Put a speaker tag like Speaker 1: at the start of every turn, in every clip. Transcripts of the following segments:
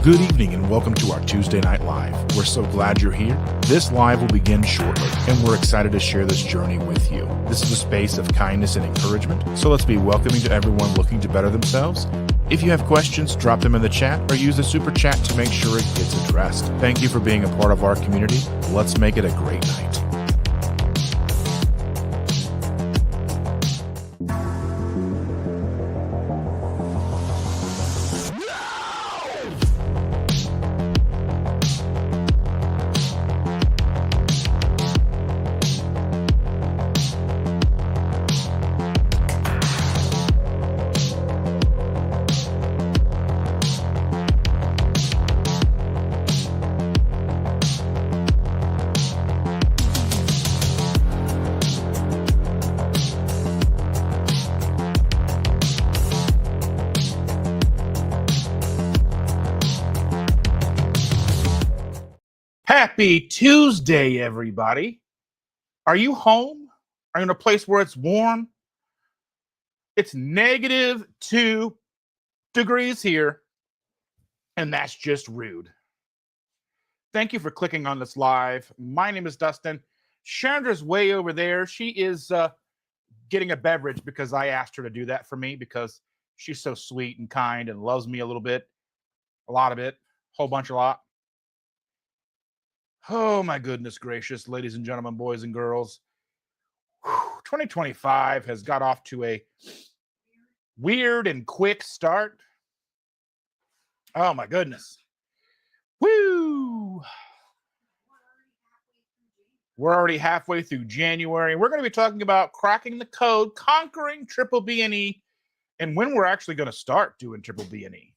Speaker 1: Good evening and welcome to our Tuesday Night Live. We're so glad you're here. This live will begin shortly, and we're excited to share this journey with you. This is a space of kindness and encouragement, so let's be welcoming to everyone looking to better themselves. If you have questions, drop them in the chat or use the super chat to make sure it gets addressed. Thank you for being a part of our community. Let's make it a great night. Happy Tuesday, everybody. Are you home? Are you in a place where it's warm? It's -2 degrees here, and that's just rude. Thank you for clicking on this live. My name is Dustin. Chandra's way over there. She is getting a beverage because I asked her to do that for me because she's so sweet and kind and loves me a little bit, a lot of it, whole bunch, a lot. Oh, my goodness gracious, ladies and gentlemen, boys and girls. 2025 has got off to a weird and quick start. Oh, my goodness. Woo! We're already halfway through January. We're going to be talking about cracking the code, conquering BBB&E, and when we're actually going to start doing BBB&E.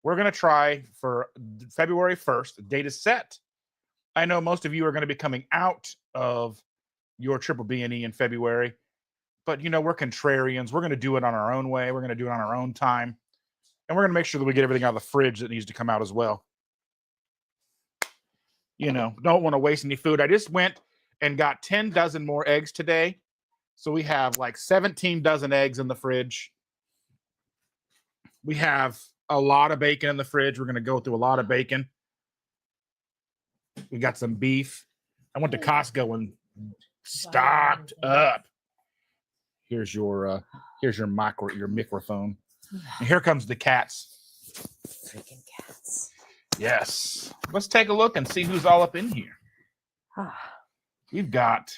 Speaker 1: We're going to try for February 1st. The date is set. I know most of you are going to be coming out of your BBB&E in February, but you know, we're contrarians. We're going to do it on our own way. We're going to do it on our own time. And we're going to make sure that we get everything out of the fridge that needs to come out as well. You know, don't want to waste any food. I just went and got 10 dozen more eggs today. So we have like 17 dozen eggs in the fridge. We have a lot of bacon in the fridge. We're going to go through a lot of bacon. We got some beef. I went to Costco and stocked up. Here's your microphone. And here comes the cats.
Speaker 2: Freaking cats.
Speaker 1: Yes. Let's take a look and see who's all up in here. We've got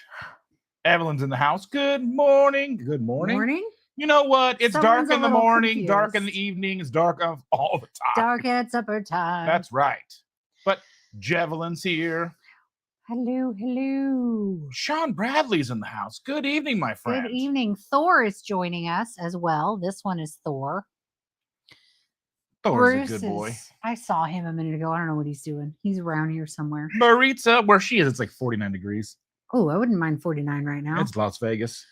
Speaker 1: Evelyn's in the house. Good morning. Good morning.
Speaker 2: Morning.
Speaker 1: You know what? It's
Speaker 2: Someone's
Speaker 1: dark in the morning,
Speaker 2: confused.
Speaker 1: dark in the evening, it's dark all the time.
Speaker 2: Dark at supper time.
Speaker 1: That's right. But Jevelin's here.
Speaker 2: Hello.
Speaker 1: Sean Bradley's in the house. Good evening, my friend.
Speaker 2: Good evening. Thor is joining us as well. This one is Thor.
Speaker 1: Thor's a good boy.
Speaker 2: I saw him a minute ago. I don't know what he's doing. He's around here somewhere.
Speaker 1: Maritza, where she is, it's like 49 degrees.
Speaker 2: Oh, I wouldn't mind 49 right now.
Speaker 1: It's Las Vegas.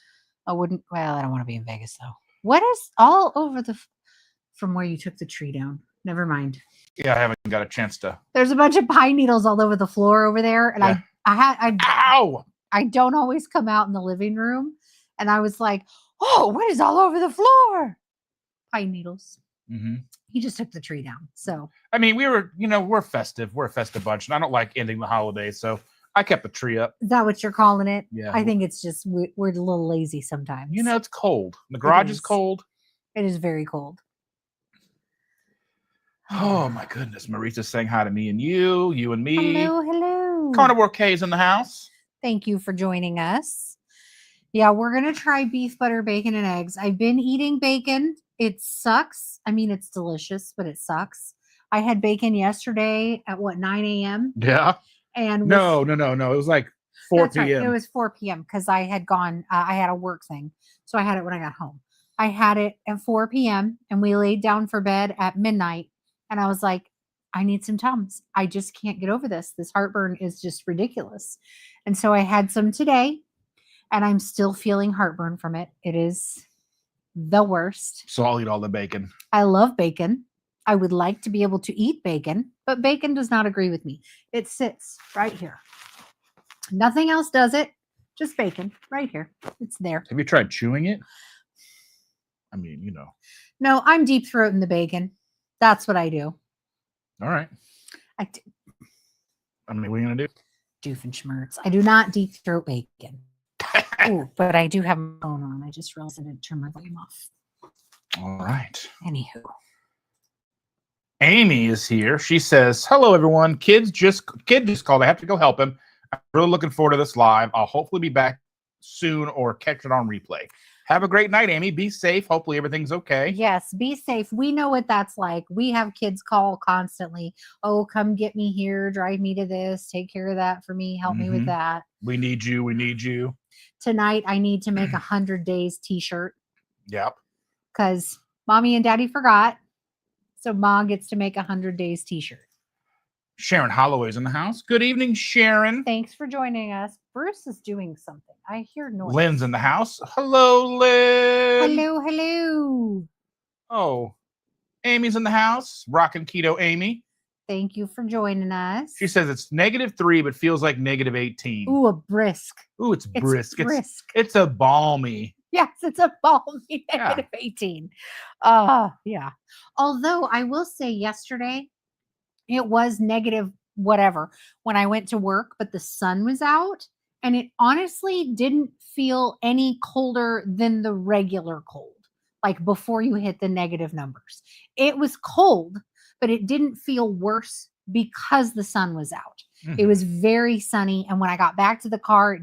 Speaker 2: I wouldn't. Well, I don't want to be in Vegas though. What is all over from where you took the tree down? Never mind.
Speaker 1: Yeah, I haven't got a chance to.
Speaker 2: There's a bunch of pine needles all over the floor over there, and
Speaker 1: yeah.
Speaker 2: Ow! I don't always come out in the living room, and I was like, "Oh, what is all over the floor?" Pine needles.
Speaker 1: Mm-hmm.
Speaker 2: He just took the tree down. So
Speaker 1: I mean, we're festive. We're a festive bunch, and I don't like ending the holidays, so I kept the tree up.
Speaker 2: Is that what you're calling it?
Speaker 1: Yeah.
Speaker 2: I think it's just we're a little lazy sometimes.
Speaker 1: You know, it's cold. The garage is cold.
Speaker 2: It is very cold.
Speaker 1: Oh my goodness. Maritza's saying hi to me and you and me.
Speaker 2: Hello.
Speaker 1: Carnivore K's in the house.
Speaker 2: Thank you for joining us. Yeah, we're going to try beef, butter, bacon, and eggs. I've been eating bacon. It sucks. I mean, it's delicious, but it sucks. I had bacon yesterday at 9 a.m.
Speaker 1: Yeah.
Speaker 2: And
Speaker 1: no. It was like 4 p.m.
Speaker 2: Right. It was 4 p.m. because I had gone, I had a work thing. So I had it when I got home. I had it at 4 p.m. and we laid down for bed at midnight. And I was like, I need some Tums. I just can't get over this. This heartburn is just ridiculous. And so I had some today and I'm still feeling heartburn from it. It is the worst.
Speaker 1: So I'll eat all the bacon.
Speaker 2: I love bacon. I would like to be able to eat bacon, but bacon does not agree with me. It sits right here. Nothing else does it. Just bacon right here. It's there.
Speaker 1: Have you tried chewing it? I mean, you know.
Speaker 2: No, I'm deep throating the bacon. That's what I do.
Speaker 1: All right.
Speaker 2: I do
Speaker 1: I mean, what are you gonna do?
Speaker 2: Doofenshmirtz. I do not deep throat bacon. Ooh, but I do have my phone on. I just realized I didn't turn my volume off.
Speaker 1: All right.
Speaker 2: Anywho.
Speaker 1: Amy is here. She says, "Hello, everyone. Kid just called. I have to go help him. I'm really looking forward to this live. I'll hopefully be back soon or catch it on replay. Have a great night, Amy. Be safe. Hopefully everything's okay."
Speaker 2: Yes, be safe. We know what that's like. We have kids call constantly. Oh, come get me here, drive me to this, take care of that for me, help me with
Speaker 1: Mhm.
Speaker 2: that.
Speaker 1: We need you. We need you.
Speaker 2: Tonight, I need to make a 100 days t-shirt
Speaker 1: Yep.
Speaker 2: because mommy and daddy forgot. So mom gets to make a 100 days t-shirt.
Speaker 1: Sharon Holloway's in the house. Good evening, Sharon.
Speaker 2: Thanks for joining us. Bruce is doing something. I hear noise.
Speaker 1: Lynn's in the house. Hello, Lynn.
Speaker 2: Hello, hello.
Speaker 1: Oh, Amy's in the house. Rockin' Keto Amy.
Speaker 2: Thank you for joining us.
Speaker 1: She says it's -3, but feels like -18.
Speaker 2: Ooh, a brisk.
Speaker 1: Ooh, it's brisk.
Speaker 2: Brisk.
Speaker 1: It's a balmy.
Speaker 2: Yes, it's a balmy
Speaker 1: Yeah.
Speaker 2: -18. Yeah. Although I will say yesterday it was negative whatever when I went to work, but the sun was out and it honestly didn't feel any colder than the regular cold, like before you hit the negative numbers. It was cold, but it didn't feel worse because the sun was out. It was very sunny. And when I got back to the car,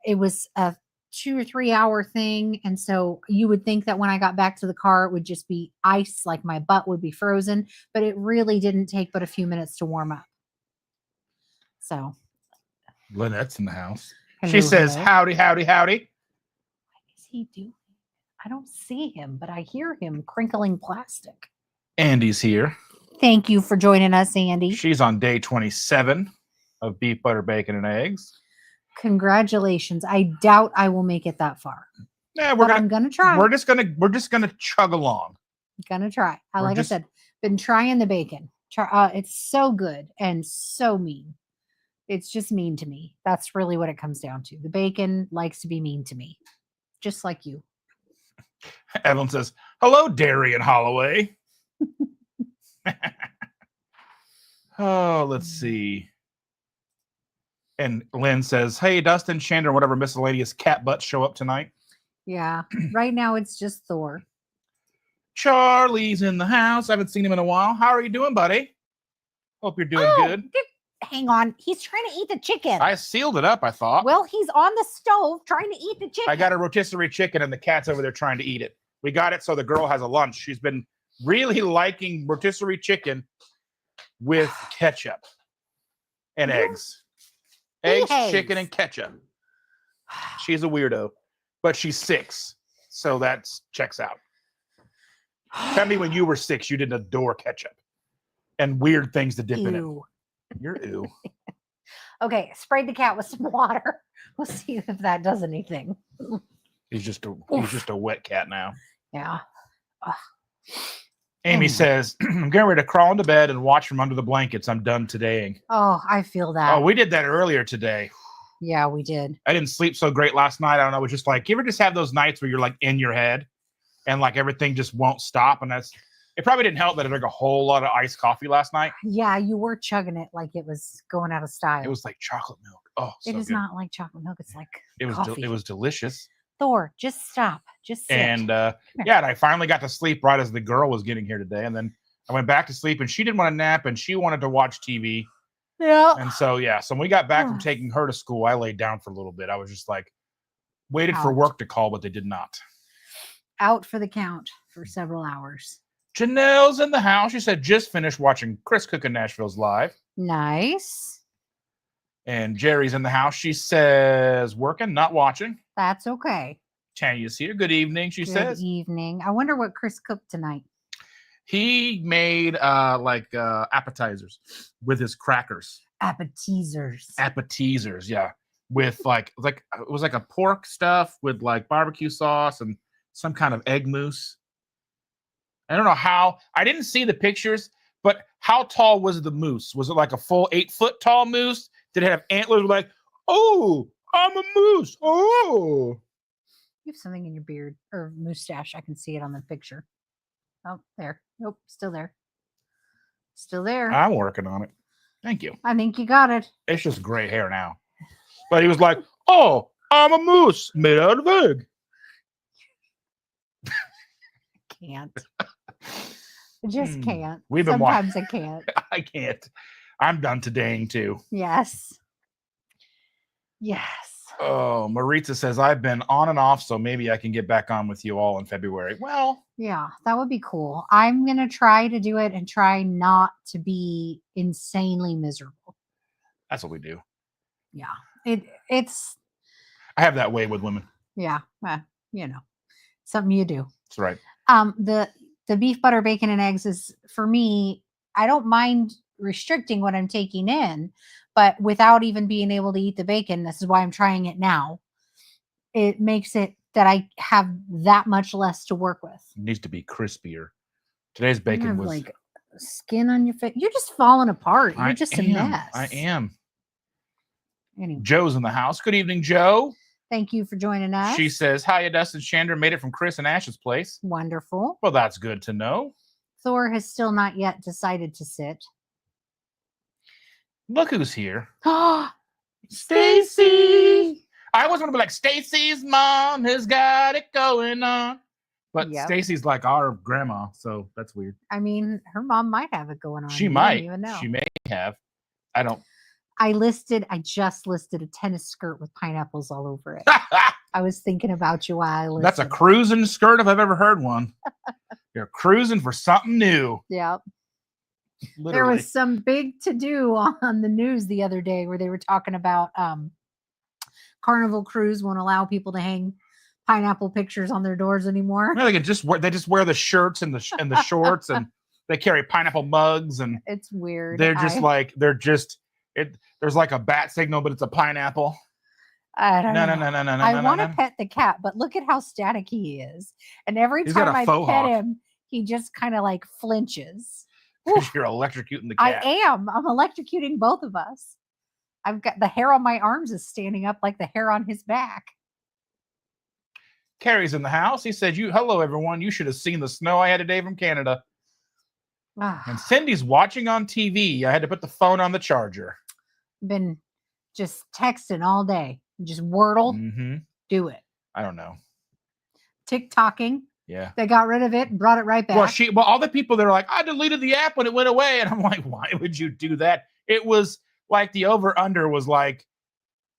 Speaker 2: it was a 2 or 3 hour thing. And so you would think that when I got back to the car, it would just be ice, like my butt would be frozen, but it really didn't take but a few minutes to warm up. So
Speaker 1: Lynette's in the house.
Speaker 2: hello,
Speaker 1: She says,
Speaker 2: hello.
Speaker 1: "Howdy, howdy, howdy."
Speaker 2: What is he doing? I don't see him, but I hear him crinkling plastic.
Speaker 1: Andy's here.
Speaker 2: Thank you for joining us, Andy.
Speaker 1: She's on day 27 of beef, butter, bacon, and eggs.
Speaker 2: Congratulations. I doubt I will make it that far.
Speaker 1: Yeah,
Speaker 2: I'm gonna try.
Speaker 1: We're just gonna chug along.
Speaker 2: Gonna try.
Speaker 1: We're
Speaker 2: Like
Speaker 1: just-
Speaker 2: I said, been trying the bacon. It's so good and so mean. It's just mean to me. That's really what it comes down to. The bacon likes to be mean to me, just like you.
Speaker 1: Evelyn says, "Hello, Darian Holloway." Oh, let's see. And Lynn says, "Hey, Dustin, Chandler, whatever miscellaneous cat butts show up tonight."
Speaker 2: Yeah. Right now it's just Thor.
Speaker 1: Charlie's in the house. I haven't seen him in a while. How are you doing, buddy? Hope you're doing good.
Speaker 2: Hang on. He's trying to eat the chicken.
Speaker 1: I sealed it up, I thought.
Speaker 2: Well, he's on the stove trying to eat the chicken.
Speaker 1: I got a rotisserie chicken and the cat's over there trying to eat it. We got it so the girl has a lunch. She's been really liking rotisserie chicken with ketchup and eggs. Eggs, chicken, and ketchup. She's a weirdo, but she's 6, so that checks out. Tell me when you were 6, you didn't adore ketchup and weird things to dip in it.
Speaker 2: Ew.
Speaker 1: You're ew.
Speaker 2: Okay, sprayed the cat with some water. We'll see if that does anything.
Speaker 1: He's just a wet cat now.
Speaker 2: Yeah. Ugh.
Speaker 1: Amy says, "I'm getting ready to crawl into bed and watch from under the blankets. I'm done today."
Speaker 2: Oh, I feel that.
Speaker 1: Oh, we did that earlier today.
Speaker 2: Yeah, we did.
Speaker 1: I didn't sleep so great last night. I don't know. It was just like, you ever just have those nights where you're like in your head and like everything just won't stop? And it probably didn't help that I drank a whole lot of iced coffee last night.
Speaker 2: Yeah, you were chugging it like it was going out of style.
Speaker 1: It was like chocolate milk. Oh, so
Speaker 2: it is
Speaker 1: good.
Speaker 2: not like chocolate milk. It's like coffee.
Speaker 1: It was delicious.
Speaker 2: Thor, just stop. Just sit.
Speaker 1: And and I finally got to sleep right as the girl was getting here today. And then I went back to sleep and she didn't want to nap and she wanted to watch TV.
Speaker 2: Yeah.
Speaker 1: And so, yeah. So when we got back from taking her to school, I laid down for a little bit. I was just like, waited for work to call, but they did not.
Speaker 2: Out for the count for several hours.
Speaker 1: Janelle's in the house. She said, just finished watching Chris Cook in Nashville's live.
Speaker 2: Nice.
Speaker 1: And Jerry's in the house. She says, working, not watching.
Speaker 2: That's okay.
Speaker 1: Tanya's here. Good evening, she says.
Speaker 2: Good evening. I wonder what Chris cooked tonight.
Speaker 1: He made appetizers with his crackers.
Speaker 2: Appetizers.
Speaker 1: Appetizers, yeah. With it was like a pork stuff with like barbecue sauce and some kind of egg mousse. I don't know how. I didn't see the pictures, but how tall was the moose? Was it like a full 8-foot tall moose? Did it have antlers? Like, oh, I'm a moose. Oh.
Speaker 2: You have something in your beard or mustache. I can see it on the picture. Oh, there. Nope, still there. Still there.
Speaker 1: I'm working on it. Thank you.
Speaker 2: I think you got it.
Speaker 1: It's just gray hair now. But he was like, "Oh, I'm a moose made out of egg."
Speaker 2: Can't. I just can't.
Speaker 1: We've been
Speaker 2: Sometimes I can't.
Speaker 1: I can't. I'm done todaying too.
Speaker 2: Yes. Yes.
Speaker 1: Oh, Maritza says I've been on and off, so maybe I can get back on with you all in February. Well,
Speaker 2: yeah, that would be cool. I'm gonna try to do it and try not to be insanely miserable.
Speaker 1: that's what we do.
Speaker 2: Yeah. It's
Speaker 1: I have that way with women.
Speaker 2: yeah, something you do.
Speaker 1: That's right.
Speaker 2: The beef, butter, bacon, and eggs is, for me, I don't mind restricting what I'm taking in, but without even being able to eat the bacon, this is why I'm trying it now. It makes it that I have that much less to work with.
Speaker 1: It needs to be crispier. Today's bacon was
Speaker 2: like skin on your face. You're just falling apart. You're just a mess.
Speaker 1: I am.
Speaker 2: Anyway,
Speaker 1: Joe's in the house. Good evening, Joe.
Speaker 2: thank you for joining us.
Speaker 1: She says, "Hiya, Dustin Shander. Made it from Chris and Ash's place."
Speaker 2: Wonderful.
Speaker 1: Well, that's good to know.
Speaker 2: Thor has still not yet decided to sit.
Speaker 1: Look who's here.
Speaker 2: Stacy.
Speaker 1: I always want to be like, Stacy's mom has got it going on. But
Speaker 2: Yep.
Speaker 1: Stacy's like our grandma, so that's weird.
Speaker 2: I mean, her mom might have it going on.
Speaker 1: She
Speaker 2: You
Speaker 1: might.
Speaker 2: don't even know.
Speaker 1: She may have. I don't.
Speaker 2: I just listed a tennis skirt with pineapples all over it. I was thinking about you while I listed.
Speaker 1: That's a cruising skirt if I've ever heard one. You're cruising for something new.
Speaker 2: Yep.
Speaker 1: Literally.
Speaker 2: There was some big to-do on the news the other day where they were talking about Carnival Cruise won't allow people to hang pineapple pictures on their doors anymore.
Speaker 1: No, they just wear the shirts and the shorts, and they carry pineapple mugs, and
Speaker 2: it's weird.
Speaker 1: They're just there's like a bat signal, but it's a pineapple.
Speaker 2: I don't know.
Speaker 1: No.
Speaker 2: I want to pet the cat, but look at how static he is. And every time I pet him, he just kind of like flinches.
Speaker 1: Because you're electrocuting the cat.
Speaker 2: I am. I'm electrocuting both of us. I've got the hair on my arms is standing up like the hair on his back.
Speaker 1: Carrie's in the house. He said, hello, everyone. You should have seen the snow I had today from Canada. And Cindy's watching on TV. I had to put the phone on the charger.
Speaker 2: Been just texting all day. Just Wordle.
Speaker 1: Mm-hmm.
Speaker 2: Do it.
Speaker 1: I don't know.
Speaker 2: TikToking.
Speaker 1: Yeah.
Speaker 2: They got rid of it and brought it right back.
Speaker 1: Well, all the people that are like, I deleted the app when it went away. And I'm like, why would you do that? It was like the over-under was like,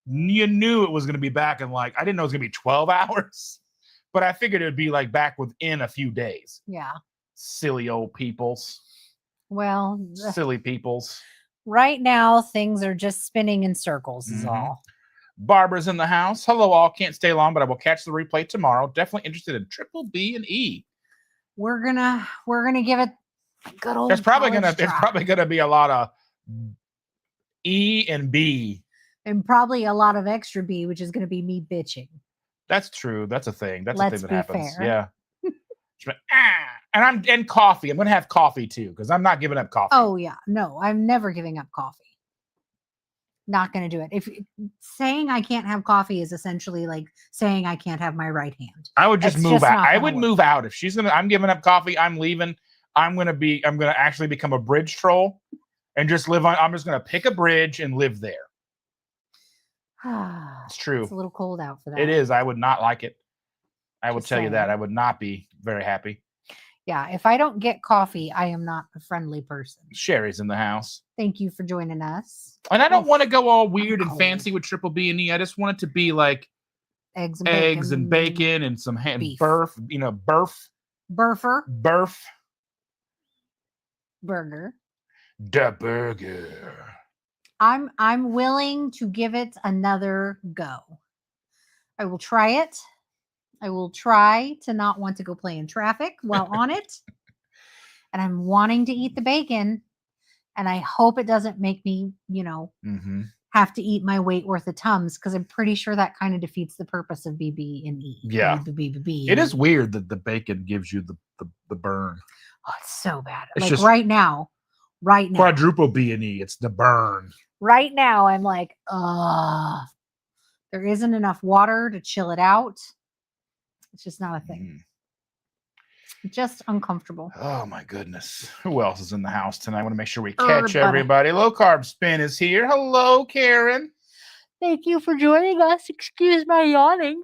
Speaker 1: you knew it was going to be back in like, I didn't know it was going to be 12 hours. But I figured it would be like back within a few days.
Speaker 2: Yeah.
Speaker 1: Silly old peoples.
Speaker 2: Well.
Speaker 1: Silly peoples.
Speaker 2: Right now, things are just spinning in circles is all.
Speaker 1: Barbara's in the house. Hello, all. Can't stay long, but I will catch the replay tomorrow. Definitely interested in BBB&E.
Speaker 2: We're gonna give it a good old.
Speaker 1: It's probably gonna be a lot of E and B,
Speaker 2: and probably a lot of extra B, which is gonna be me bitching.
Speaker 1: That's true. That's a thing. That's
Speaker 2: Let's
Speaker 1: a thing that happens.
Speaker 2: Fair.
Speaker 1: Yeah. And coffee. I'm gonna have coffee too because I'm not giving up coffee.
Speaker 2: Oh yeah, no, I'm never giving up coffee. Not going to do it. If saying I can't have coffee is essentially like saying I can't have my right hand.
Speaker 1: I would just move out. I would move out if she's gonna. I'm giving up coffee. I'm leaving. I'm gonna actually become a bridge troll and just live on. I'm just gonna pick a bridge and live there. It's true.
Speaker 2: It's a little cold out for that.
Speaker 1: It is. I would not like it. I will tell you that. I would not be very happy.
Speaker 2: Yeah, if I don't get coffee, I am not a friendly person.
Speaker 1: Sherry's in the house.
Speaker 2: Thank you for joining us.
Speaker 1: And I don't want to go all weird and fancy with BBB&E. I just want it to be like eggs and bacon and some burf, burf.
Speaker 2: Burger.
Speaker 1: The burger.
Speaker 2: I'm willing to give it another go. I will try it. I will try to not want to go play in traffic while on it. And I'm wanting to eat the bacon. And I hope it doesn't make me, have to eat my weight worth of Tums, because I'm pretty sure that kind of defeats the purpose of BB&E.
Speaker 1: Yeah. It is weird that the bacon gives you the burn.
Speaker 2: Oh, it's so bad.
Speaker 1: It's
Speaker 2: like
Speaker 1: just
Speaker 2: right now.
Speaker 1: Quadruple B&E. It's the burn.
Speaker 2: Right now, I'm like, there isn't enough water to chill it out. It's just not a thing. Just uncomfortable.
Speaker 1: Oh my goodness. Who else is in the house tonight? I want to make sure we catch
Speaker 2: Everybody.
Speaker 1: everybody. Low Carb Spin is here. Hello, Karen.
Speaker 2: Thank you for joining us. Excuse my yawning.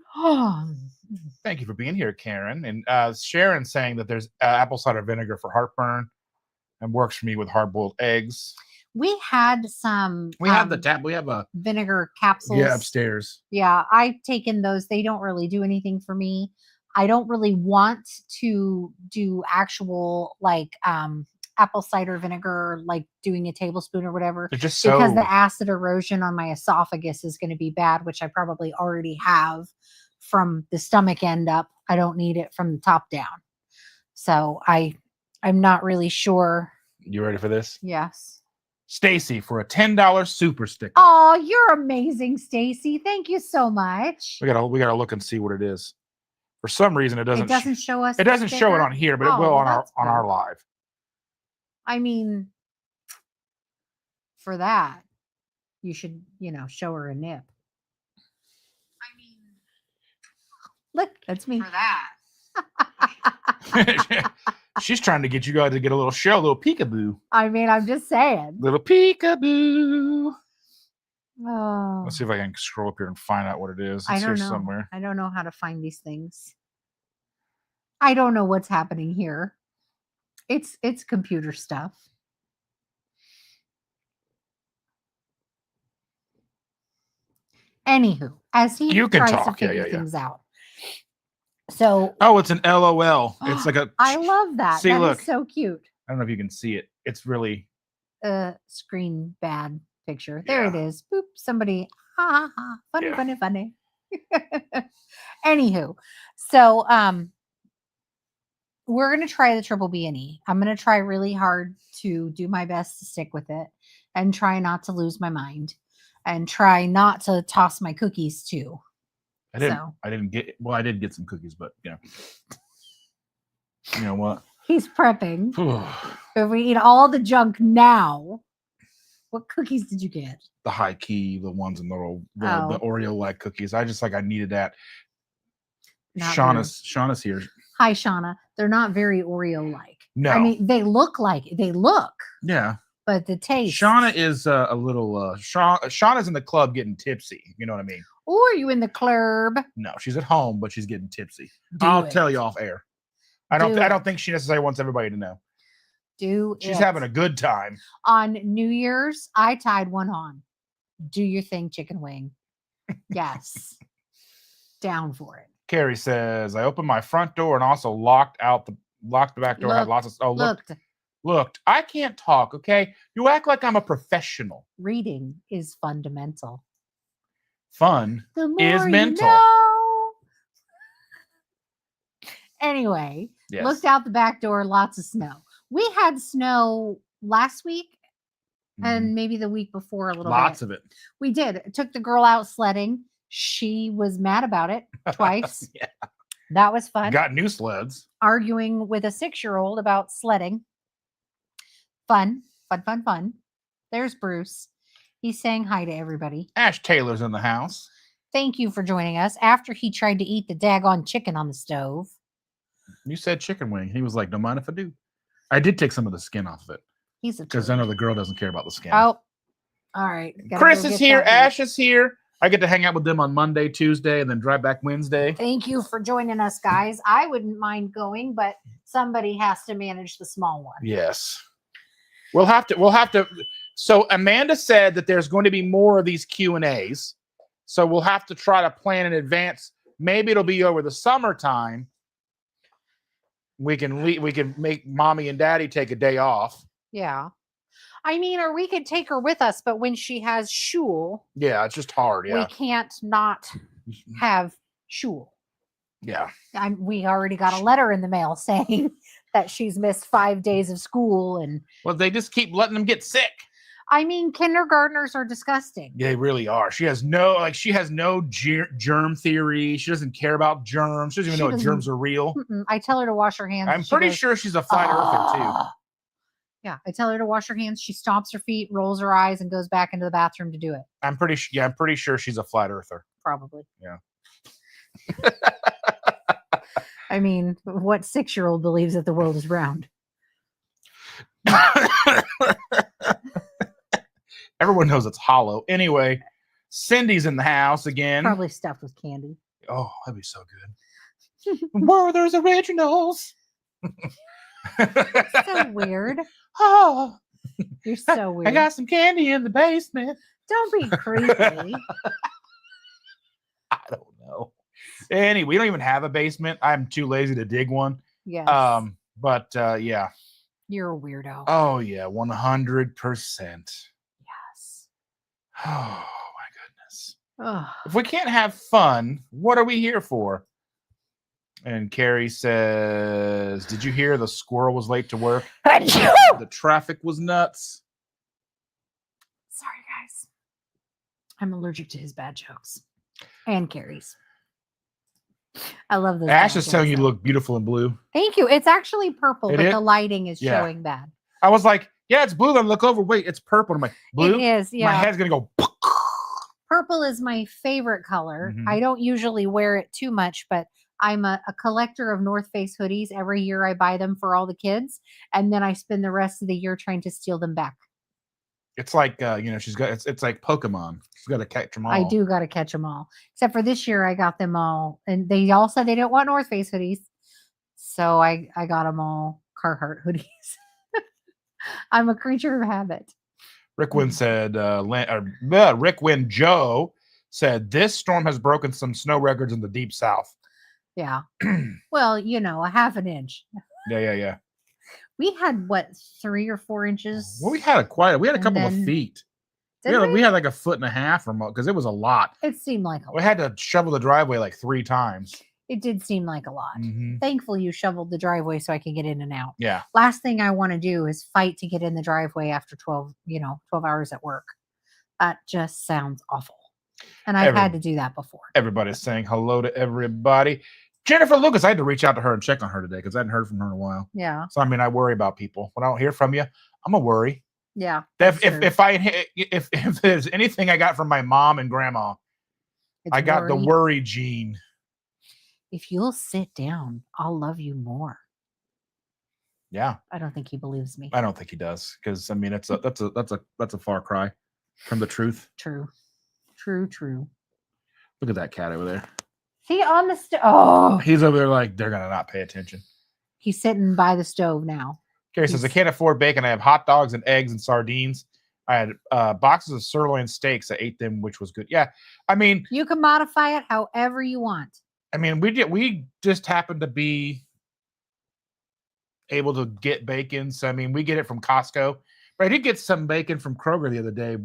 Speaker 1: Thank you for being here, Karen. And Sharon saying that there's apple cider vinegar for heartburn and works for me with hard-boiled eggs.
Speaker 2: We had some.
Speaker 1: We have the tap. We have a
Speaker 2: vinegar capsules.
Speaker 1: Yeah, upstairs.
Speaker 2: Yeah, I've taken those. They don't really do anything for me. I don't really want to do actual like apple cider vinegar, like doing a tablespoon or whatever,
Speaker 1: They're just
Speaker 2: because
Speaker 1: so
Speaker 2: the acid erosion on my esophagus is going to be bad, which I probably already have from the stomach end up. I don't need it from the top down. So I'm not really sure.
Speaker 1: You ready for this?
Speaker 2: Yes.
Speaker 1: Stacy for a $10 super sticker.
Speaker 2: Oh, you're amazing, Stacy. Thank you so much.
Speaker 1: We gotta look and see what it is. For some reason, it doesn't.
Speaker 2: It doesn't show us.
Speaker 1: It
Speaker 2: the
Speaker 1: doesn't show it
Speaker 2: sticker?
Speaker 1: on here, but it
Speaker 2: Oh,
Speaker 1: will
Speaker 2: well,
Speaker 1: on
Speaker 2: that's
Speaker 1: our
Speaker 2: cool.
Speaker 1: live.
Speaker 2: I mean, for that, you should, show her a nip. I mean, look, that's me.
Speaker 3: For that.
Speaker 1: She's trying to get you guys to get a little show, a little peekaboo.
Speaker 2: I mean, I'm just saying.
Speaker 1: Little peekaboo.
Speaker 2: Oh,
Speaker 1: Let's see if I can scroll up here and find out what it is.
Speaker 2: I
Speaker 1: It's
Speaker 2: don't
Speaker 1: here
Speaker 2: know.
Speaker 1: somewhere.
Speaker 2: I don't know how to find these things. I don't know what's happening here. It's computer stuff. Anywho, as he
Speaker 1: You can
Speaker 2: tries
Speaker 1: talk.
Speaker 2: to
Speaker 1: Yeah,
Speaker 2: figure
Speaker 1: yeah, yeah.
Speaker 2: things out. So
Speaker 1: Oh, it's an LOL. It's like a.
Speaker 2: I love that.
Speaker 1: See,
Speaker 2: That is
Speaker 1: look.
Speaker 2: so cute.
Speaker 1: I don't know if you can see it. It's really.
Speaker 2: Screen bad picture. There it
Speaker 1: Yeah.
Speaker 2: is. Boop. Somebody. Ha ha ha. Funny,
Speaker 1: Yeah.
Speaker 2: funny, funny. Anywho, so we're gonna try the triple B&E. I'm gonna try really hard to do my best to stick with it and try not to lose my mind and try not to toss my cookies too.
Speaker 1: I didn't.
Speaker 2: So.
Speaker 1: I didn't get. Well, I did get some cookies, but you know what?
Speaker 2: He's prepping. If we eat all the junk now, what cookies did you get?
Speaker 1: The high key, the ones in the
Speaker 2: Oh.
Speaker 1: Oreo like cookies. I needed that.
Speaker 2: Not
Speaker 1: Shauna's here.
Speaker 2: Hi, Shauna. They're not very Oreo like.
Speaker 1: No.
Speaker 2: I mean, they look,
Speaker 1: Yeah.
Speaker 2: but the taste.
Speaker 1: Shauna is a little. Shauna's in the club getting tipsy. You know what I mean?
Speaker 2: Or are you in the club?
Speaker 1: No, she's at home, but she's getting tipsy.
Speaker 2: Do
Speaker 1: I'll
Speaker 2: it.
Speaker 1: tell you off air. I
Speaker 2: Do
Speaker 1: don't
Speaker 2: it.
Speaker 1: think she necessarily wants everybody to know.
Speaker 2: She's
Speaker 1: having a good time.
Speaker 2: On New Year's, I tied one on. Do your thing, chicken wing. Yes. Down for it.
Speaker 1: Carrie says, I opened my front door and also locked the back door. Had lots of looked. I can't talk, okay? You act like I'm a professional.
Speaker 2: Reading is fundamental.
Speaker 1: Fun
Speaker 2: The more
Speaker 1: is
Speaker 2: you
Speaker 1: mental.
Speaker 2: know. Anyway,
Speaker 1: Yes.
Speaker 2: looked out the back door, lots of snow. We had snow last week and maybe the week before a little
Speaker 1: Lots
Speaker 2: bit.
Speaker 1: of it.
Speaker 2: We did. Took the girl out sledding. She was mad about it twice.
Speaker 1: Yeah.
Speaker 2: That was fun.
Speaker 1: Got new sleds.
Speaker 2: Arguing with a 6-year-old about sledding. Fun. There's Bruce. He's saying hi to everybody.
Speaker 1: Ash Taylor's in the house.
Speaker 2: Thank you for joining us after he tried to eat the daggone chicken on the stove.
Speaker 1: You said chicken wing. He was like, don't mind if I do. I did take some of the skin off of it.
Speaker 2: He's a
Speaker 1: Because I know the girl doesn't care about the skin.
Speaker 2: Oh, all right. Gotta
Speaker 1: Chris
Speaker 2: go
Speaker 1: is
Speaker 2: get
Speaker 1: here.
Speaker 2: that
Speaker 1: Ash is here. I get to hang out with them on Monday, Tuesday, and then drive back Wednesday.
Speaker 2: Thank you for joining us, guys. I wouldn't mind going, but somebody has to manage the small one.
Speaker 1: Yes. We'll have to. So Amanda said that there's going to be more of these Q&As. So we'll have to try to plan in advance. Maybe it'll be over the summertime. We can make mommy and daddy take a day off.
Speaker 2: Yeah. I mean, or we could take her with us, but when she has shul,
Speaker 1: Yeah, it's just hard. Yeah.
Speaker 2: we can't not have shul.
Speaker 1: Yeah.
Speaker 2: We already got a letter in the mail saying that she's missed 5 days of school. And
Speaker 1: Well, they just keep letting them get sick.
Speaker 2: I mean, kindergartners are disgusting.
Speaker 1: They really are. She has no germ theory. She doesn't care about germs. She doesn't even know if germs are real.
Speaker 2: I tell her to wash her hands.
Speaker 1: I'm
Speaker 2: and she
Speaker 1: pretty
Speaker 2: goes,
Speaker 1: sure she's a flat earther too.
Speaker 2: Yeah, I tell her to wash her hands. She stomps her feet, rolls her eyes, and goes back into the bathroom to do it.
Speaker 1: I'm pretty sure she's a flat earther.
Speaker 2: Probably.
Speaker 1: Yeah.
Speaker 2: I mean, what 6-year-old believes that the world is round?
Speaker 1: Everyone knows it's hollow. Anyway, Cindy's in the house again.
Speaker 2: Probably stuffed with candy.
Speaker 1: Oh, that'd be so good. Werther's Originals.
Speaker 2: So weird.
Speaker 1: Oh,
Speaker 2: You're so weird.
Speaker 1: I got some candy in the basement.
Speaker 2: Don't be creepy.
Speaker 1: I don't know. Anyway, we don't even have a basement. I'm too lazy to dig one.
Speaker 2: Yes.
Speaker 1: But yeah.
Speaker 2: You're a weirdo.
Speaker 1: Oh yeah, 100%.
Speaker 2: Yes.
Speaker 1: Oh my goodness.
Speaker 2: Ugh.
Speaker 1: If we can't have fun, what are we here for? And Carrie says, "Did you hear the squirrel was late to work? The traffic was nuts."
Speaker 2: Sorry, guys. I'm allergic to his bad jokes and Carrie's. I love those.
Speaker 1: Ash
Speaker 2: bad
Speaker 1: is telling
Speaker 2: jokes,
Speaker 1: you to
Speaker 2: though.
Speaker 1: look beautiful in blue.
Speaker 2: Thank you. It's actually purple,
Speaker 1: It
Speaker 2: but
Speaker 1: is?
Speaker 2: the lighting is
Speaker 1: Yeah.
Speaker 2: showing bad.
Speaker 1: I was like, "Yeah, it's blue." Then look over. Wait, it's purple. I'm like, "Blue."
Speaker 2: It is. Yeah.
Speaker 1: My head's gonna go.
Speaker 2: Purple is my favorite color.
Speaker 1: Mhm.
Speaker 2: I don't usually wear it too much, but I'm a collector of North Face hoodies. Every year I buy them for all the kids, and then I spend the rest of the year trying to steal them back.
Speaker 1: It's like she's got. It's like Pokemon. She's got to catch them all.
Speaker 2: I do got to catch them all. Except for this year, I got them all, and they all said they didn't want North Face hoodies, so I got them all Carhartt hoodies. I'm a creature of habit.
Speaker 1: Rick Wynn said, Rick Wynn Joe said, "This storm has broken some snow records in the deep south."
Speaker 2: Yeah. Well, a half an inch.
Speaker 1: Yeah.
Speaker 2: We had what, 3 or 4 inches?
Speaker 1: Well, we had a
Speaker 2: And
Speaker 1: couple of
Speaker 2: then-
Speaker 1: feet.
Speaker 2: Did
Speaker 1: We had like a foot and a half or more because it was a lot.
Speaker 2: It seemed like a
Speaker 1: We
Speaker 2: lot.
Speaker 1: had to shovel the driveway like 3 times.
Speaker 2: It did seem like a lot.
Speaker 1: Mhm.
Speaker 2: Thankfully, you shoveled the driveway so I could get in and out.
Speaker 1: Yeah.
Speaker 2: Last thing I want to do is fight to get in the driveway after 12 hours at work. That just sounds awful. And I've had to do that before.
Speaker 1: Everybody's saying hello to everybody. Jennifer Lucas, I had to reach out to her and check on her today because I hadn't heard from her in a while.
Speaker 2: Yeah.
Speaker 1: So I mean, I worry about people. When I don't hear from you, I'm a worry.
Speaker 2: Yeah.
Speaker 1: If there's anything I got from my mom and grandma,
Speaker 2: It's
Speaker 1: I got the
Speaker 2: worry.
Speaker 1: worry gene.
Speaker 2: If you'll sit down, I'll love you more.
Speaker 1: Yeah,
Speaker 2: I don't think he believes me.
Speaker 1: I don't think he does because I mean, that's a far cry from the truth.
Speaker 2: True.
Speaker 1: Look at that cat over there.
Speaker 2: See on the stove. Oh,
Speaker 1: He's over there like they're gonna not pay attention.
Speaker 2: he's sitting by the stove now.
Speaker 1: Carrie says, "I can't afford bacon. I have hot dogs and eggs and sardines. I had boxes of sirloin steaks. I ate them, which was good." Yeah, I mean,
Speaker 2: You can modify it however you want.
Speaker 1: we just happened to be able to get bacon. So I mean, we get it from Costco. But I did get some bacon from Kroger the other day,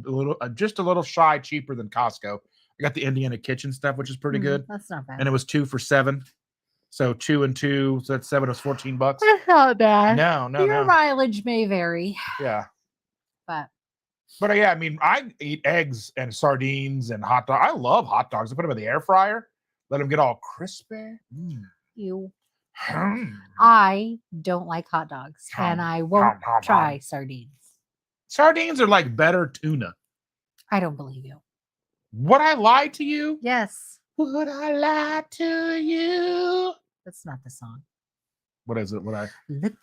Speaker 1: just a little shy cheaper than Costco. I got the Indiana Kitchen stuff, which is pretty good,
Speaker 2: That's not bad.
Speaker 1: and it was 2 for $7. So 2 and 2, so that's 7. It was $14.
Speaker 2: That's not bad.
Speaker 1: No,
Speaker 2: Your mileage may vary,
Speaker 1: yeah.
Speaker 2: but
Speaker 1: Yeah, I mean, I eat eggs and sardines and hot dogs. I love hot dogs. I put them in the air fryer, let them get all crispy.
Speaker 2: you.
Speaker 1: Mm.
Speaker 2: I don't like hot dogs, and I won't try sardines.
Speaker 1: Sardines are like better tuna.
Speaker 2: I don't believe you.
Speaker 1: Would I lie to you?
Speaker 2: Yes,
Speaker 1: Would I lie to you?
Speaker 2: that's not the song.
Speaker 1: What is it?
Speaker 2: Look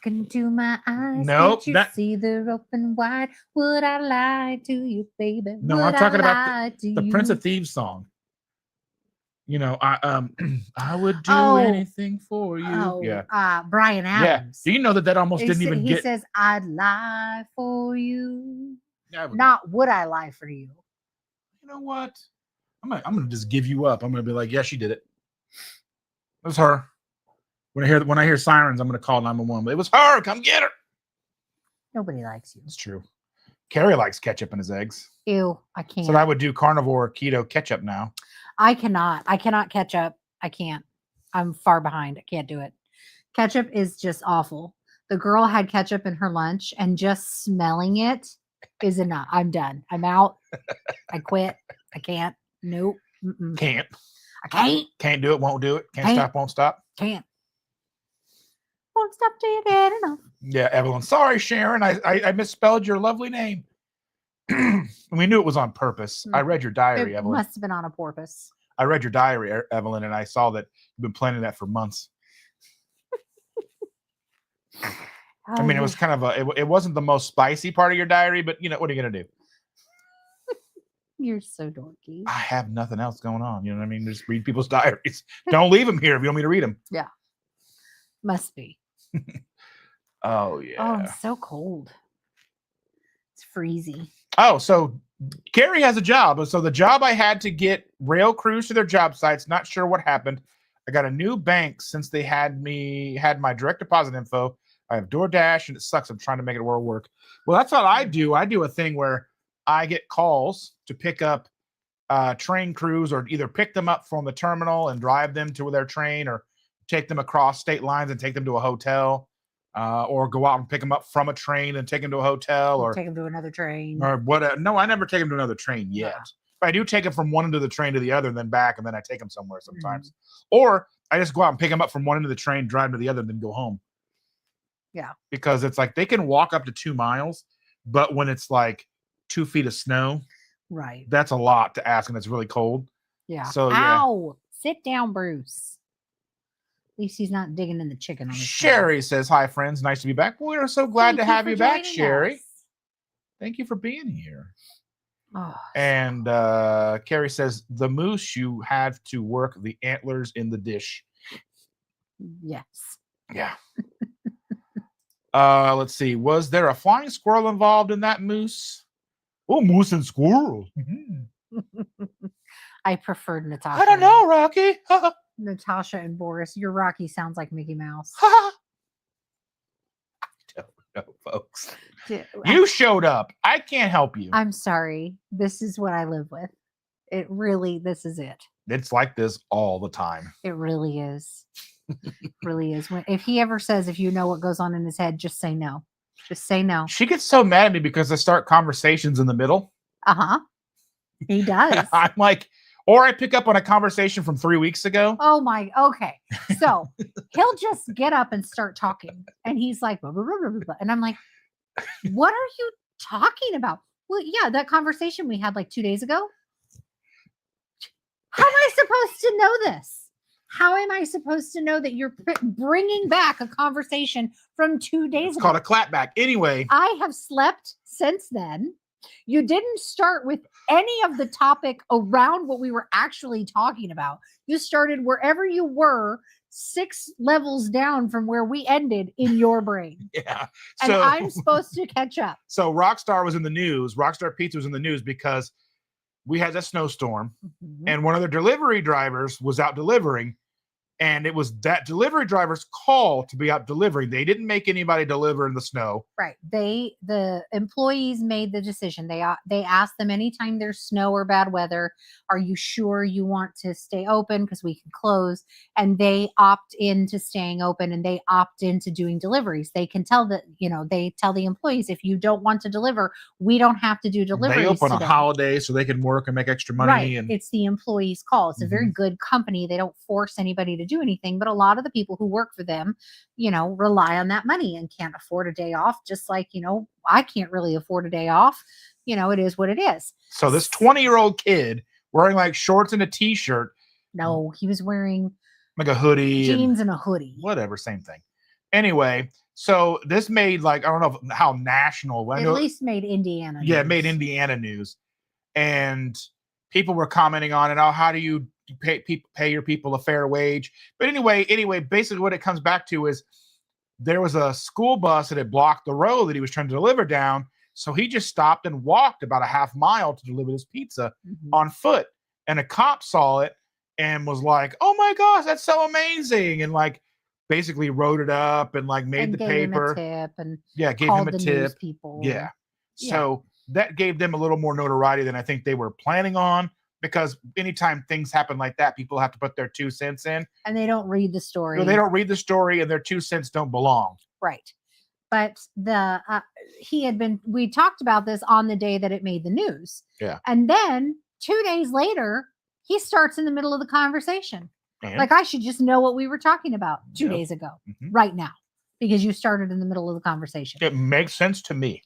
Speaker 2: into my eyes.
Speaker 1: Nope,
Speaker 2: Can't you
Speaker 1: that-
Speaker 2: see they're open wide? Would I lie to you, baby?
Speaker 1: No,
Speaker 2: Would
Speaker 1: I'm talking
Speaker 2: I
Speaker 1: about
Speaker 2: lie to
Speaker 1: the
Speaker 2: you?
Speaker 1: Prince of Thieves song. I would do
Speaker 2: Oh.
Speaker 1: anything for you.
Speaker 2: Oh,
Speaker 1: Yeah.
Speaker 2: Brian
Speaker 1: Yeah.
Speaker 2: Adams.
Speaker 1: Do you know that almost didn't even
Speaker 2: he
Speaker 1: get?
Speaker 2: says, "I'd lie for you."
Speaker 1: Yeah, but-
Speaker 2: Not would I lie for you?
Speaker 1: You know what? I'm gonna just give you up. I'm gonna be like, yeah, she did it. It was her. When I hear sirens, I'm gonna call 911. But it was her. Come get her.
Speaker 2: Nobody likes you.
Speaker 1: It's true. Carrie likes ketchup in his eggs,
Speaker 2: Ew, I can't.
Speaker 1: so I would do carnivore keto ketchup now.
Speaker 2: I cannot catch up. I can't. I'm far behind. I can't do it. Ketchup is just awful. The girl had ketchup in her lunch, and just smelling it is enough. I'm done. I'm out. I quit. I can't. Nope. Mm-mm.
Speaker 1: Can't
Speaker 2: Can't
Speaker 1: do it. Won't do it. Can't
Speaker 2: Can't.
Speaker 1: stop. Won't stop.
Speaker 2: Can't. Won't stop till you get enough.
Speaker 1: Yeah, Evelyn. Sorry, Sharon. I misspelled your lovely name. We knew it was on purpose. I read your diary,
Speaker 2: It
Speaker 1: Evelyn.
Speaker 2: must have been on a porpoise.
Speaker 1: I read your diary, Evelyn, and I saw that you've been planning that for months. I mean, it was kind of it wasn't the most spicy part of your diary, but what are you going to do?
Speaker 2: You're so dorky.
Speaker 1: I have nothing else going on. You know what I mean? Just read people's diaries. Don't leave them here if you want me to read them.
Speaker 2: Yeah. Must be.
Speaker 1: Oh, yeah.
Speaker 2: Oh, I'm so cold. It's freezy.
Speaker 1: Oh, so Carrie has a job. So the job I had to get rail crews to their job sites, not sure what happened. I got a new bank since they had my direct deposit info. I have DoorDash and it sucks. I'm trying to make it work. Well, that's what I do. I do a thing where I get calls to pick up train crews, or either pick them up from the terminal and drive them to their train, or take them across state lines and take them to a hotel, or go out and pick them up from a train and take them to a hotel, or
Speaker 2: take them to another train,
Speaker 1: or what? No, I never take them to another train yet. Yeah. But I do take them from one end of the train to the other, and then back, and then I take them somewhere sometimes. Or I just go out and pick them up from one end of the train, drive to the other, and then go home.
Speaker 2: Yeah.
Speaker 1: Because it's like they can walk up to 2 miles, but when it's like 2 feet of snow,
Speaker 2: right,
Speaker 1: that's a lot to ask, and it's really cold.
Speaker 2: Yeah.
Speaker 1: So
Speaker 2: ow, sit down, Bruce. At least he's not digging in the chicken. On
Speaker 1: Sherry says, "Hi, friends. Nice to be back. We are so glad to have you back, Sherry. Thank you for being here." Oh, and Carrie says, "The moose, you have to work the antlers in the dish."
Speaker 2: Yes.
Speaker 1: Yeah. Let's see. Was there a flying squirrel involved in that moose? Oh, moose and squirrel.
Speaker 2: I preferred Natasha.
Speaker 1: I don't know, Rocky.
Speaker 2: Natasha and Boris. Your Rocky sounds like Mickey Mouse.
Speaker 1: I don't know, folks. You showed up. I can't help you.
Speaker 2: I'm sorry. This is what I live with. This is it.
Speaker 1: It's like this all the time.
Speaker 2: It really is. Really is. If he ever says, if you know what goes on in his head, just say no. Just say no.
Speaker 1: She gets so mad at me because I start conversations in the middle.
Speaker 2: He does.
Speaker 1: I'm like, or I pick up on a conversation from 3 weeks ago.
Speaker 2: Oh my, okay. So he'll just get up and start talking. And he's like, blah, blah, blah, blah, blah. And I'm like, what are you talking about? Well, yeah, that conversation we had like 2 days ago. How am I supposed to know this? How am I supposed to know that you're bringing back a conversation from 2 days ago?
Speaker 1: It's called a clapback. Anyway.
Speaker 2: I have slept since then. You didn't start with any of the topic around what we were actually talking about. You started wherever you were, 6 levels down from where we ended in your brain.
Speaker 1: Yeah.
Speaker 2: And I'm supposed to catch up.
Speaker 1: So Rockstar was in the news. Rockstar Pizza was in the news because we had a snowstorm, and one of their delivery drivers was out delivering, and it was that delivery driver's call to be out delivering. They didn't make anybody deliver in the snow.
Speaker 2: Right. The employees made the decision. They asked them anytime there's snow or bad weather, are you sure you want to stay open because we can close? And they opt into staying open, and they opt into doing deliveries. They can tell they tell the employees, if you don't want to deliver, we don't have to do deliveries.
Speaker 1: They open a holiday so they can work and make extra money.
Speaker 2: Right. And it's the employee's call. It's a very good company. They don't force anybody to do anything, but a lot of the people who work for them, rely on that money and can't afford a day off. Just like, I can't really afford a day off. It is what it is.
Speaker 1: So this 20-year-old kid wearing like shorts and a t-shirt.
Speaker 2: No, he was wearing
Speaker 1: like a hoodie,
Speaker 2: jeans and a hoodie.
Speaker 1: Whatever, same thing. Anyway, so this made I don't know how national.
Speaker 2: At least made Indiana news.
Speaker 1: Yeah, it made Indiana news. And people were commenting on it. Oh, how do you pay your people a fair wage? But anyway, basically what it comes back to is there was a school bus that had blocked the road that he was trying to deliver down. So he just stopped and walked about a half mile to deliver this pizza on foot. And a cop saw it and was like, oh my gosh, that's so amazing. And basically wrote it up and made the paper.
Speaker 2: Him a tip and
Speaker 1: gave him a tip.
Speaker 2: People.
Speaker 1: Yeah. So that gave them a little more notoriety than I think they were planning on, because anytime things happen like that, people have to put their 2 cents in.
Speaker 2: And they don't read the story.
Speaker 1: They don't read the story, and their 2 cents don't belong.
Speaker 2: Right. But we talked about this on the day that it made the news.
Speaker 1: Yeah.
Speaker 2: And then 2 days later, he starts in the middle of the conversation.
Speaker 1: And?
Speaker 2: I should just know what we were talking about 2 days ago, right now, because you started in the middle of the conversation.
Speaker 1: It makes sense to me.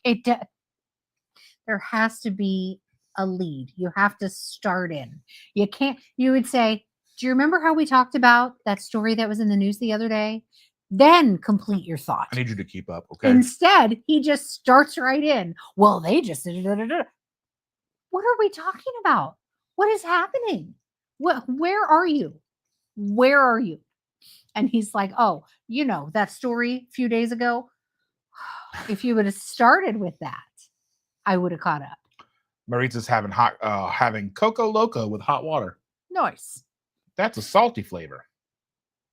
Speaker 2: There has to be a lead. You have to start in. You would say, do you remember how we talked about that story that was in the news the other day? Then complete your thought.
Speaker 1: I need you to keep up, okay?
Speaker 2: Instead, he just starts right in. Well, they just did. What are we talking about? What is happening? Where are you? Where are you? And he's like, oh, you know, that story a few days ago. If you would have started with that, I would have caught up.
Speaker 1: Maritza's having Coco Loco with hot water.
Speaker 2: Nice.
Speaker 1: That's a salty flavor.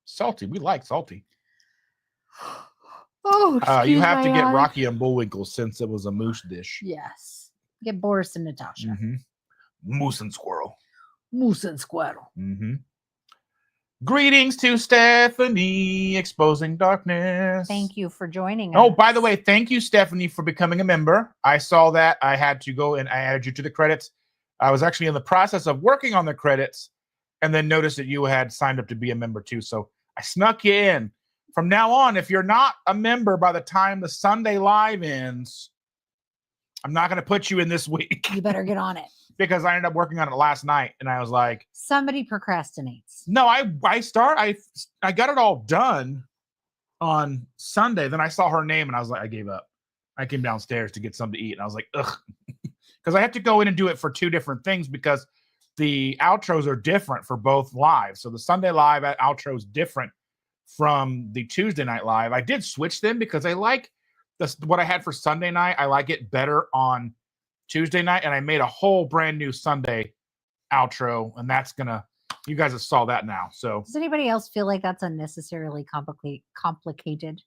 Speaker 1: Salty. We like salty.
Speaker 2: Oh,
Speaker 1: you have to get
Speaker 2: eye.
Speaker 1: Rocky and Bullwinkle since it was a moose dish.
Speaker 2: Yes. Get Boris and Natasha.
Speaker 1: Mm-hmm. Moose and squirrel.
Speaker 2: Moose and squirrel.
Speaker 1: Mm-hmm. Greetings to Stephanie, Exposing Darkness.
Speaker 2: Thank you for joining us.
Speaker 1: Oh, by the way, thank you, Stephanie, for becoming a member. I saw that. I had to go and I added you to the credits. I was actually in the process of working on the credits and then noticed that you had signed up to be a member too. So I snuck you in. From now on, if you're not a member by the time the Sunday live ends, I'm not going to put you in this week.
Speaker 2: You better get on it.
Speaker 1: Because I ended up working on it last night and I was like,
Speaker 2: somebody procrastinates.
Speaker 1: No, I got it all done on Sunday. Then I saw her name and I was like, I gave up. I came downstairs to get something to eat and I was like, ugh. Because I have to go in and do it for two different things because the outros are different for both lives. So the Sunday live outro is different from the Tuesday night live. I did switch them because I like what I had for Sunday night. I like it better on Tuesday night, and I made a whole brand new Sunday outro, and that's gonna, you guys have saw that now. So
Speaker 2: does anybody else feel like that's unnecessarily complicated?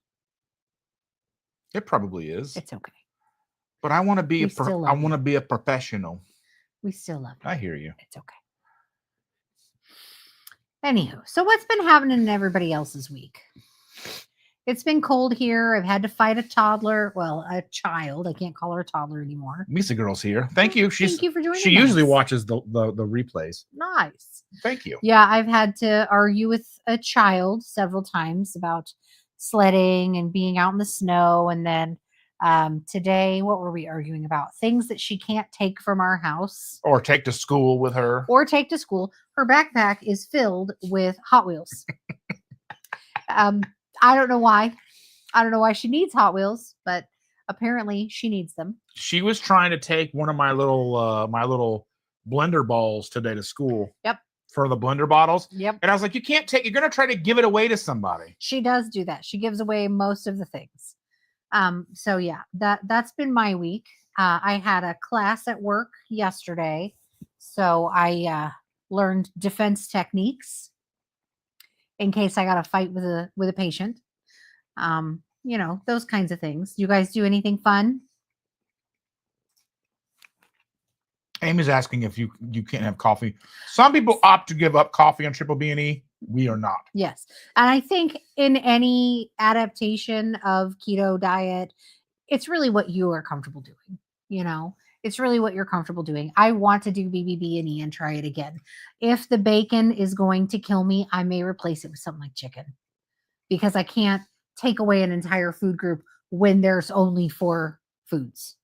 Speaker 1: It probably is.
Speaker 2: It's okay.
Speaker 1: But I want to be I want to be a professional.
Speaker 2: We still love you.
Speaker 1: I hear you.
Speaker 2: It's okay. Anywho, so what's been happening in everybody else's week? It's been cold here. I've had to fight a toddler. Well, a child. I can't call her a toddler anymore.
Speaker 1: Misa Girl's here. Thank you.
Speaker 2: Thank you for joining us.
Speaker 1: She usually watches the replays.
Speaker 2: Nice.
Speaker 1: Thank you.
Speaker 2: Yeah, I've had to argue with a child several times about sledding and being out in the snow. And then today, what were we arguing about? Things that she can't take from our house.
Speaker 1: Or take to school with her.
Speaker 2: Or take to school. Her backpack is filled with Hot Wheels. I don't know why. I don't know why she needs Hot Wheels, but apparently she needs them.
Speaker 1: She was trying to take one of my little blender balls today to school.
Speaker 2: Yep.
Speaker 1: For the blender bottles.
Speaker 2: Yep.
Speaker 1: And I was like, you can't take, you're going to try to give it away to somebody.
Speaker 2: She does do that. She gives away most of the things. So yeah, that's been my week. I had a class at work yesterday. So I learned defense techniques in case I got to fight with a patient. You know, those kinds of things. You guys do anything fun?
Speaker 1: Amy's asking if you can't have coffee. Some people opt to give up coffee on BBB&E. We are not.
Speaker 2: Yes. And I think in any adaptation of keto diet, it's really what you are comfortable doing. You know, it's really what you're comfortable doing. I want to do BBB&E and try it again. If the bacon is going to kill me, I may replace it with something like chicken because I can't take away an entire food group when there's only 4 foods.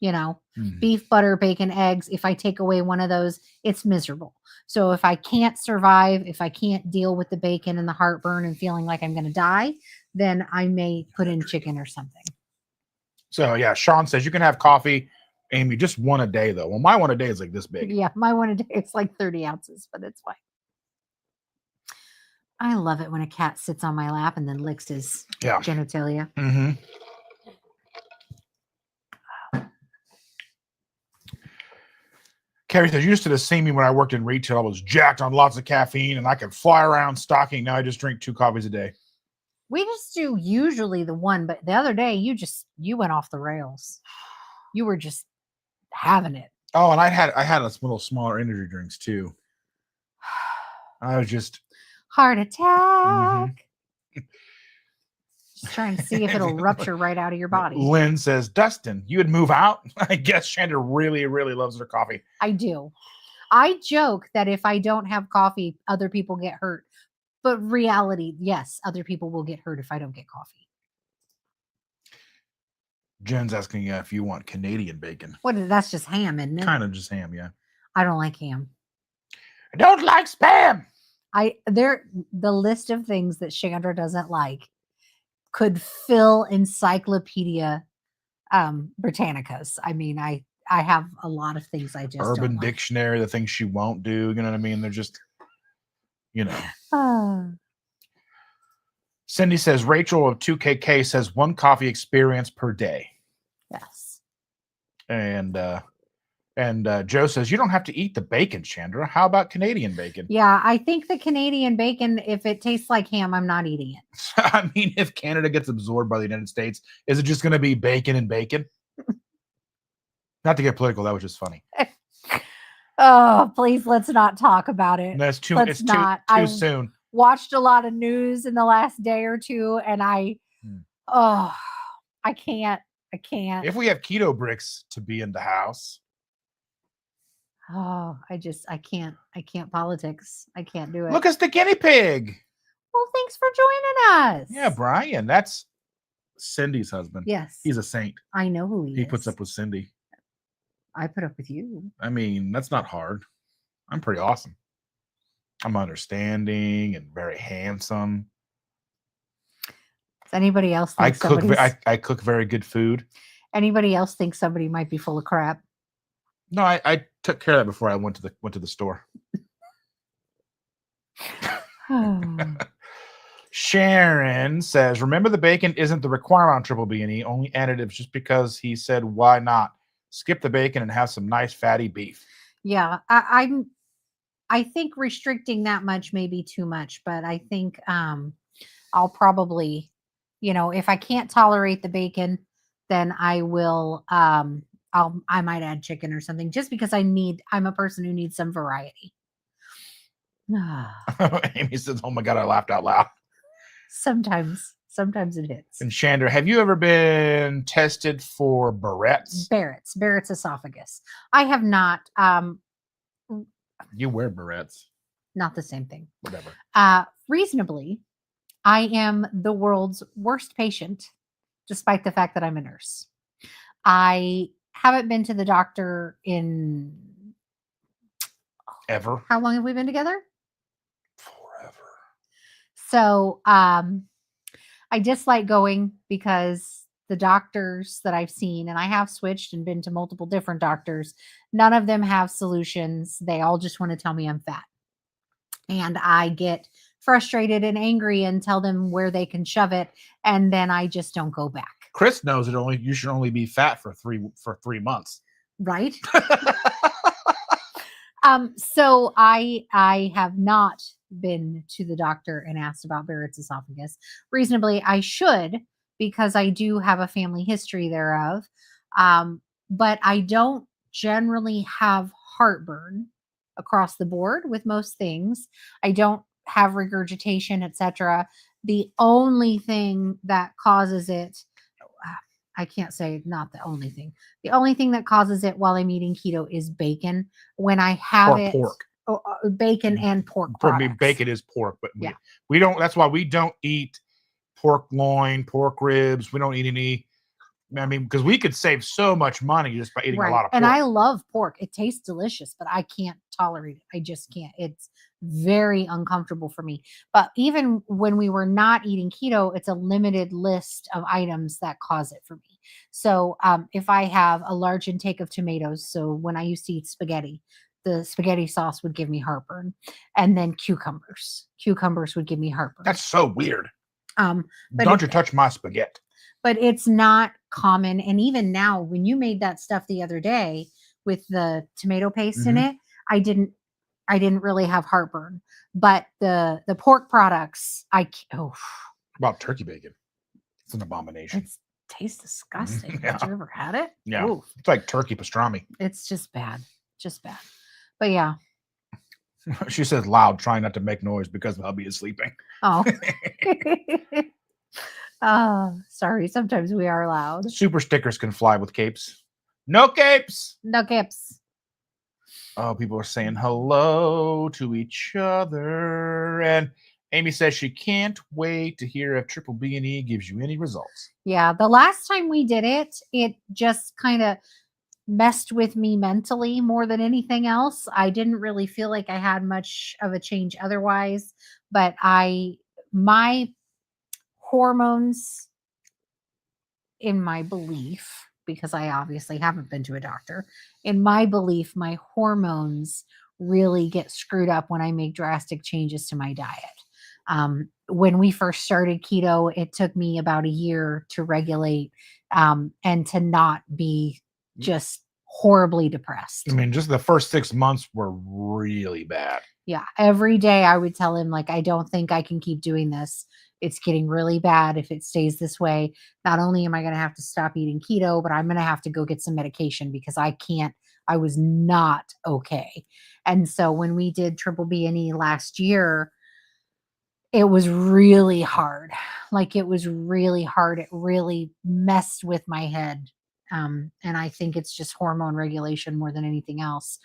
Speaker 2: You know, beef, butter, bacon, eggs. If I take away one of those, it's miserable. So if I can't survive, if I can't deal with the bacon and the heartburn and feeling like I'm going to die, then I may put in chicken or something.
Speaker 1: So yeah, Sean says you can have coffee, Amy, just one a day though. Well, my one a day is like this big.
Speaker 2: Yeah, my one a day is like 30 ounces, but it's fine. I love it when a cat sits on my lap and then licks his genitalia.
Speaker 1: Mm-hmm. Carrie says, you used to see me when I worked in retail. I was jacked on lots of caffeine and I could fly around stocking. Now I just drink 2 coffees a day.
Speaker 2: We just do usually the one, but the other day you went off the rails. You were just having it.
Speaker 1: Oh, and I had a little smaller energy drinks too. I was just
Speaker 2: heart attack. Just trying to see if it'll rupture right out of your body.
Speaker 1: Lynn says, Dustin, you would move out? I guess Shanda really, really loves her coffee.
Speaker 2: I do. I joke that if I don't have coffee, other people get hurt. But reality, yes, other people will get hurt if I don't get coffee.
Speaker 1: Jen's asking if you want Canadian bacon.
Speaker 2: That's just ham, isn't it?
Speaker 1: Kind of just ham, yeah.
Speaker 2: I don't like ham.
Speaker 1: I don't like Spam.
Speaker 2: The list of things that Chandra doesn't like could fill Encyclopedia Britannicas. I mean, I have a lot of things I just
Speaker 1: Urban
Speaker 2: don't like.
Speaker 1: Dictionary, the things she won't do. You know what I mean? They're just, you know. Cindy says Rachel of 2KK says 1 coffee experience per day.
Speaker 2: Yes.
Speaker 1: And Joe says you don't have to eat the bacon, Chandra. How about Canadian bacon?
Speaker 2: Yeah, I think the Canadian bacon, if it tastes like ham, I'm not eating it.
Speaker 1: I mean, if Canada gets absorbed by the United States, is it just going to be bacon and bacon? Not to get political, that was just funny.
Speaker 2: Oh, please, let's not talk about it.
Speaker 1: That's too.
Speaker 2: Let's
Speaker 1: It's
Speaker 2: not.
Speaker 1: too soon.
Speaker 2: Watched a lot of news in the last day or two, and I can't.
Speaker 1: If we have keto bricks to be in the house,
Speaker 2: I can't politics. I can't do it.
Speaker 1: look, it's the guinea pig.
Speaker 2: Well, thanks for joining us.
Speaker 1: Yeah, Brian, that's Cindy's husband.
Speaker 2: Yes,
Speaker 1: He's a saint.
Speaker 2: I know who he is.
Speaker 1: He puts up with Cindy.
Speaker 2: I put up with you.
Speaker 1: I mean, that's not hard. I'm pretty awesome. I'm understanding and very handsome.
Speaker 2: Does anybody else think
Speaker 1: I cook very good food.
Speaker 2: Anybody else think somebody might be full of crap?
Speaker 1: No, I took care of that before I went to the store. Sharon says, remember the bacon isn't the requirement on Triple B&E, only additives just because he said, why not? Skip the bacon and have some nice fatty beef.
Speaker 2: Yeah, I think restricting that much may be too much, but I think I'll probably, if I can't tolerate the bacon, then I will I might add chicken or something just because I'm a person who needs some variety.
Speaker 1: Amy says, oh my God, I laughed out loud.
Speaker 2: Sometimes it hits.
Speaker 1: And Chandra, have you ever been tested for Barrett's?
Speaker 2: Barrett's esophagus. I have not.
Speaker 1: You wear Barrett's.
Speaker 2: Not the same thing.
Speaker 1: Whatever.
Speaker 2: Reasonably, I am the world's worst patient, despite the fact that I'm a nurse. I haven't been to the doctor in
Speaker 1: ever.
Speaker 2: How long have we been together?
Speaker 1: Forever.
Speaker 2: So I dislike going because the doctors that I've seen, and I have switched and been to multiple different doctors, none of them have solutions. They all just want to tell me I'm fat. And I get frustrated and angry and tell them where they can shove it, and then I just don't go back.
Speaker 1: Chris knows you should only be fat for 3 months.
Speaker 2: Right? So I have not been to the doctor and asked about Barrett's esophagus. Reasonably, I should, because I do have a family history thereof. But I don't generally have heartburn across the board with most things. I don't have regurgitation, etc. The only thing that causes it, I can't say not the only thing. The only thing that causes it while I'm eating keto is bacon. When I have
Speaker 1: pork.
Speaker 2: Bacon and pork products.
Speaker 1: Bacon is pork, but
Speaker 2: yeah.
Speaker 1: we don't. That's why we don't eat pork loin, pork ribs. We don't eat any. I mean, because we could save so much money just by eating a lot of pork.
Speaker 2: And I love pork. It tastes delicious, but I can't tolerate it. I just can't. It's very uncomfortable for me. But even when we were not eating keto, it's a limited list of items that cause it for me. So if I have a large intake of tomatoes, so when I used to eat spaghetti, the spaghetti sauce would give me heartburn. And then cucumbers. Cucumbers would give me heartburn.
Speaker 1: That's so weird.
Speaker 2: Don't
Speaker 1: you touch my spaghetti.
Speaker 2: But it's not common. And even now, when you made that stuff the other day with the tomato paste in it, I didn't really have heartburn. But the pork products,
Speaker 1: about turkey bacon. It's an abomination.
Speaker 2: It tastes disgusting.
Speaker 1: Yeah.
Speaker 2: Have you ever had it?
Speaker 1: Yeah.
Speaker 2: Ooh.
Speaker 1: It's like turkey pastrami.
Speaker 2: It's just bad. Just bad. But yeah.
Speaker 1: She says loud, trying not to make noise because hubby is sleeping.
Speaker 2: Oh. Sorry. Sometimes we are loud.
Speaker 1: Super stickers can fly with capes. No capes.
Speaker 2: No capes.
Speaker 1: Oh, people are saying hello to each other. And Amy says she can't wait to hear if Triple B&E gives you any results.
Speaker 2: Yeah. The last time we did it, it just kind of messed with me mentally more than anything else. I didn't really feel like I had much of a change otherwise, but my hormones, in my belief, because I obviously haven't been to a doctor, in my belief, my hormones really get screwed up when I make drastic changes to my diet. When we first started keto, it took me about a year to regulate and to not be just horribly depressed.
Speaker 1: I mean, just the first 6 months were really bad.
Speaker 2: Yeah. Every day I would tell him, like, I don't think I can keep doing this. It's getting really bad if it stays this way. Not only am I going to have to stop eating keto, but I'm going to have to go get some medication because I can't, I was not okay. And so when we did Triple B&E last year, it was really hard. Like, it was really hard. It really messed with my head. And I think it's just hormone regulation more than anything else.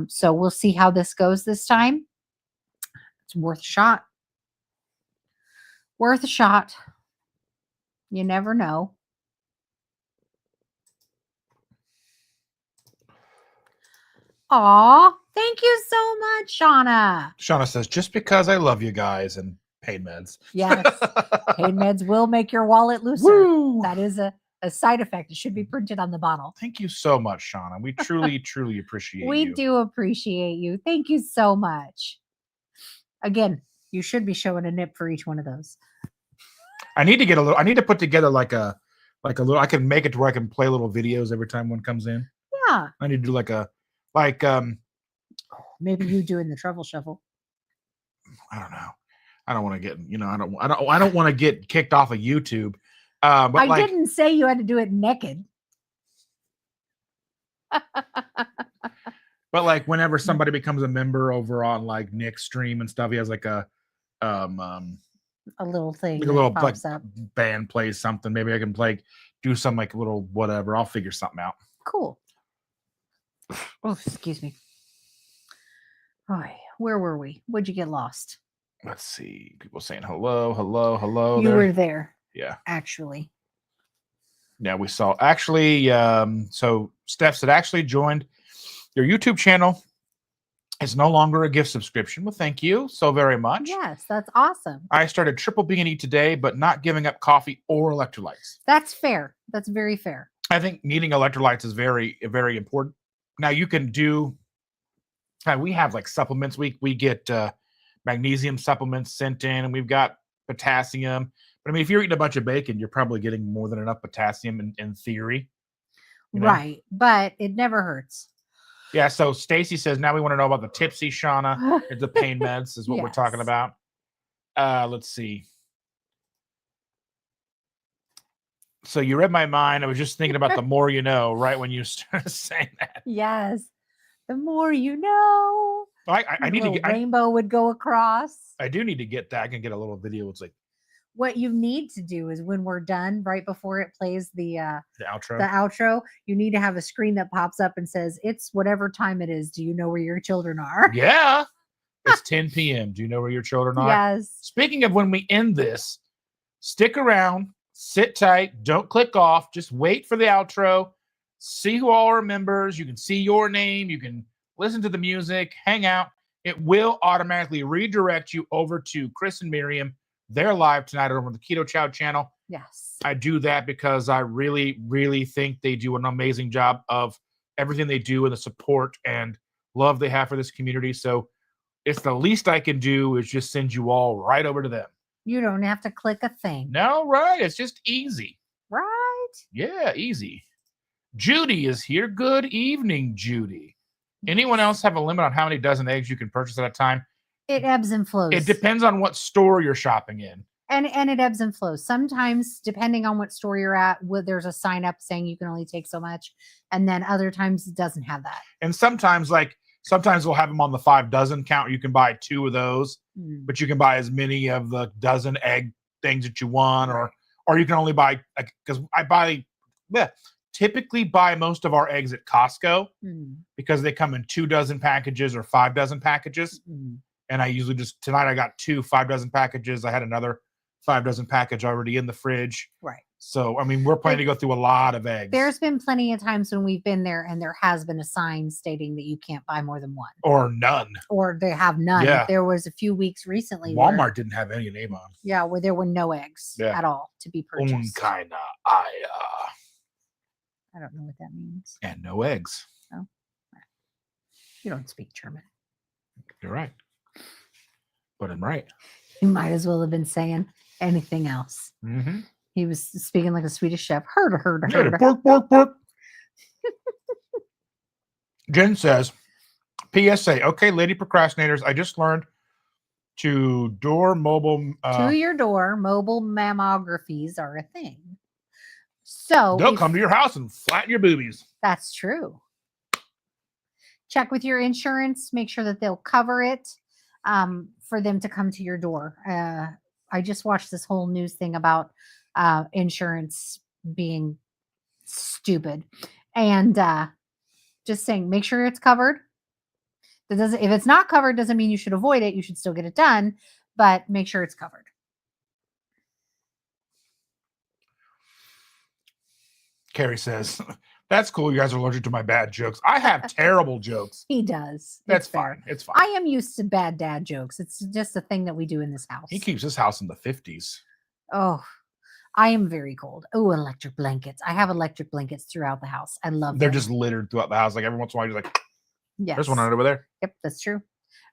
Speaker 2: So we'll see how this goes this time. It's worth a shot. Worth a shot. You never know. Aw, thank you so much, Shauna.
Speaker 1: Shauna says, just because I love you guys and pain meds.
Speaker 2: Yes, pain meds will make your wallet looser.
Speaker 1: Woo!
Speaker 2: That is a side effect. It should be printed on the bottle.
Speaker 1: Thank you so much, Shauna. We truly, truly appreciate you.
Speaker 2: We do appreciate you. Thank you so much. Again, you should be showing a nip for each one of those.
Speaker 1: I need to put together like a little, I can make it to where I can play little videos every time one comes in.
Speaker 2: Yeah.
Speaker 1: I need to do
Speaker 2: maybe you doing the truffle shuffle.
Speaker 1: I don't know. I don't want to get, I don't want to get kicked off of YouTube. But
Speaker 2: I didn't say you had to do it naked.
Speaker 1: But like whenever somebody becomes a member over on like Nick's stream and stuff, he has like a
Speaker 2: little thing,
Speaker 1: like a little
Speaker 2: pops
Speaker 1: like
Speaker 2: up.
Speaker 1: band plays something. Maybe I can do some like little whatever. I'll figure something out.
Speaker 2: Cool. Oh, excuse me. Oh, where were we? What'd you get lost?
Speaker 1: Let's see. People saying hello, hello, hello.
Speaker 2: You were there.
Speaker 1: Yeah.
Speaker 2: Actually.
Speaker 1: Yeah, we saw actually. So Steph said actually joined your YouTube channel. It's no longer a gift subscription. Well, thank you so very much.
Speaker 2: Yes, that's awesome.
Speaker 1: I started Triple B&E today, but not giving up coffee or electrolytes.
Speaker 2: That's fair. That's very fair.
Speaker 1: I think needing electrolytes is very, very important. Now you can do. We have like supplements. We get magnesium supplements sent in, and we've got potassium. But I mean, if you're eating a bunch of bacon, you're probably getting more than enough potassium in theory.
Speaker 2: Right. But it never hurts.
Speaker 1: Yeah. So Stacy says, now we want to know about the tipsy Shauna. It's the pain meds is what we're talking about. Let's see. So you read my mind. I was just thinking about the more you know, right when you started saying that.
Speaker 2: Yes. The more you know.
Speaker 1: I need to get
Speaker 2: rainbow would go across.
Speaker 1: I do need to get that. I can get a little video. It's like
Speaker 2: what you need to do is when we're done, right before it plays the
Speaker 1: outro.
Speaker 2: You need to have a screen that pops up and says, "It's whatever time it is. Do you know where your children are?"
Speaker 1: Yeah, it's 10 p.m. Do you know where your children are?
Speaker 2: Yes.
Speaker 1: Speaking of when we end this, stick around, sit tight, don't click off. Just wait for the outro. See who all are members. You can see your name. You can listen to the music, hang out. It will automatically redirect you over to Chris and Miriam. They're live tonight over on the Keto Chow channel.
Speaker 2: Yes.
Speaker 1: I do that because I really, really think they do an amazing job of everything they do and the support and love they have for this community. So it's the least I can do is just send you all right over to them.
Speaker 2: You don't have to click a thing.
Speaker 1: No, right. It's just easy.
Speaker 2: Right?
Speaker 1: Yeah, easy. Judy is here. Good evening, Judy. Anyone else have a limit on how many dozen eggs you can purchase at a time?
Speaker 2: It ebbs and flows.
Speaker 1: It depends on what store you're shopping in.
Speaker 2: And it ebbs and flows. Sometimes, depending on what store you're at, there's a sign up saying you can only take so much. And then other times it doesn't have that.
Speaker 1: And sometimes we'll have them on the 5 dozen count. You can buy 2 of those, but you can buy as many of the dozen egg things that you want, or you can only buy, because typically buy most of our eggs at Costco because they come in 2 dozen packages or 5 dozen packages. And I usually tonight I got 2 5 dozen packages. I had another 5 dozen package already in the fridge.
Speaker 2: Right.
Speaker 1: So, I mean, we're planning to go through a lot of eggs.
Speaker 2: There's been plenty of times when we've been there and there has been a sign stating that you can't buy more than one.
Speaker 1: Or none.
Speaker 2: Or they have none.
Speaker 1: Yeah.
Speaker 2: There was a few weeks recently
Speaker 1: Walmart didn't have any name on.
Speaker 2: Yeah, where there were no eggs at all to be purchased.
Speaker 1: Unkeiner Eier.
Speaker 2: I don't know what that means.
Speaker 1: And no eggs.
Speaker 2: Oh. You don't speak German.
Speaker 1: You're right. But I'm right.
Speaker 2: You might as well have been saying anything else.
Speaker 1: Mm-hmm.
Speaker 2: He was speaking like a Swedish chef. Herder.
Speaker 1: Pork, pork, pork. Jen says, PSA, okay, lady procrastinators, I just learned to door mobile.
Speaker 2: To your door, mobile mammographies are a thing. So
Speaker 1: they'll come to your house and flatten your boobies.
Speaker 2: That's true. Check with your insurance. Make sure that they'll cover it for them to come to your door. I just watched this whole news thing about insurance being stupid. And just saying, make sure it's covered. If it's not covered, doesn't mean you should avoid it. You should still get it done, but make sure it's covered.
Speaker 1: Carrie says, that's cool. You guys are allergic to my bad jokes. I have terrible jokes.
Speaker 2: He does.
Speaker 1: That's fine. It's fine.
Speaker 2: I am used to bad dad jokes. It's just a thing that we do in this house.
Speaker 1: He keeps his house in the 50s.
Speaker 2: Oh, I am very cold. Oh, electric blankets. I have electric blankets throughout the house. I love them.
Speaker 1: They're just littered throughout the house. Like every once in a while, you're like,
Speaker 2: yes.
Speaker 1: There's one over there.
Speaker 2: Yep, that's true.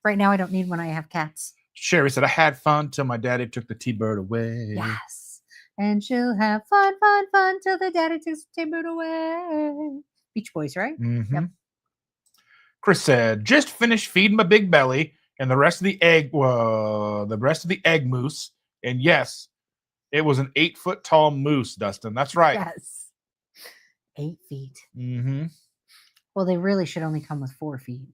Speaker 2: Right now, I don't need one. I have cats.
Speaker 1: Sherry said, I had fun till my daddy took the T-bird away.
Speaker 2: Yes. And she'll have fun till the daddy takes the T-bird away. Beach Boys, right?
Speaker 1: Mm-hmm.
Speaker 2: Yep.
Speaker 1: Chris said, just finished feeding my big belly and the rest of the egg moose. And yes, it was an 8-foot tall moose, Dustin. That's right.
Speaker 2: Yes. 8 feet.
Speaker 1: Mm-hmm.
Speaker 2: Well, they really should only come with 4 feet.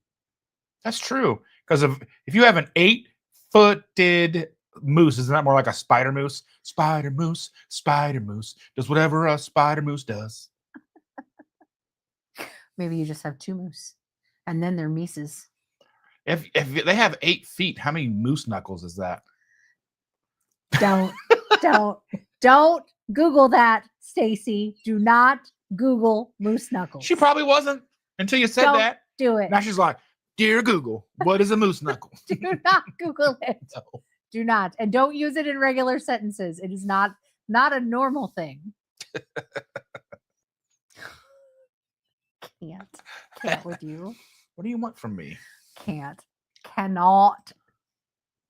Speaker 1: That's true. Because if you have an 8-footed moose, isn't that more like a spider moose? Spider moose does whatever a spider moose does.
Speaker 2: Maybe you just have 2 moose, and then they're Mises.
Speaker 1: If they have 8 feet, how many moose knuckles is that?
Speaker 2: Don't Google that, Stacy. Do not Google moose knuckles.
Speaker 1: She probably wasn't until you said that.
Speaker 2: Do it.
Speaker 1: Now she's like, dear Google, what is a moose knuckle?
Speaker 2: Do not Google it.
Speaker 1: No.
Speaker 2: Do not. And don't use it in regular sentences. It is not a normal thing. Can't with you.
Speaker 1: What do you want from me?
Speaker 2: Cannot.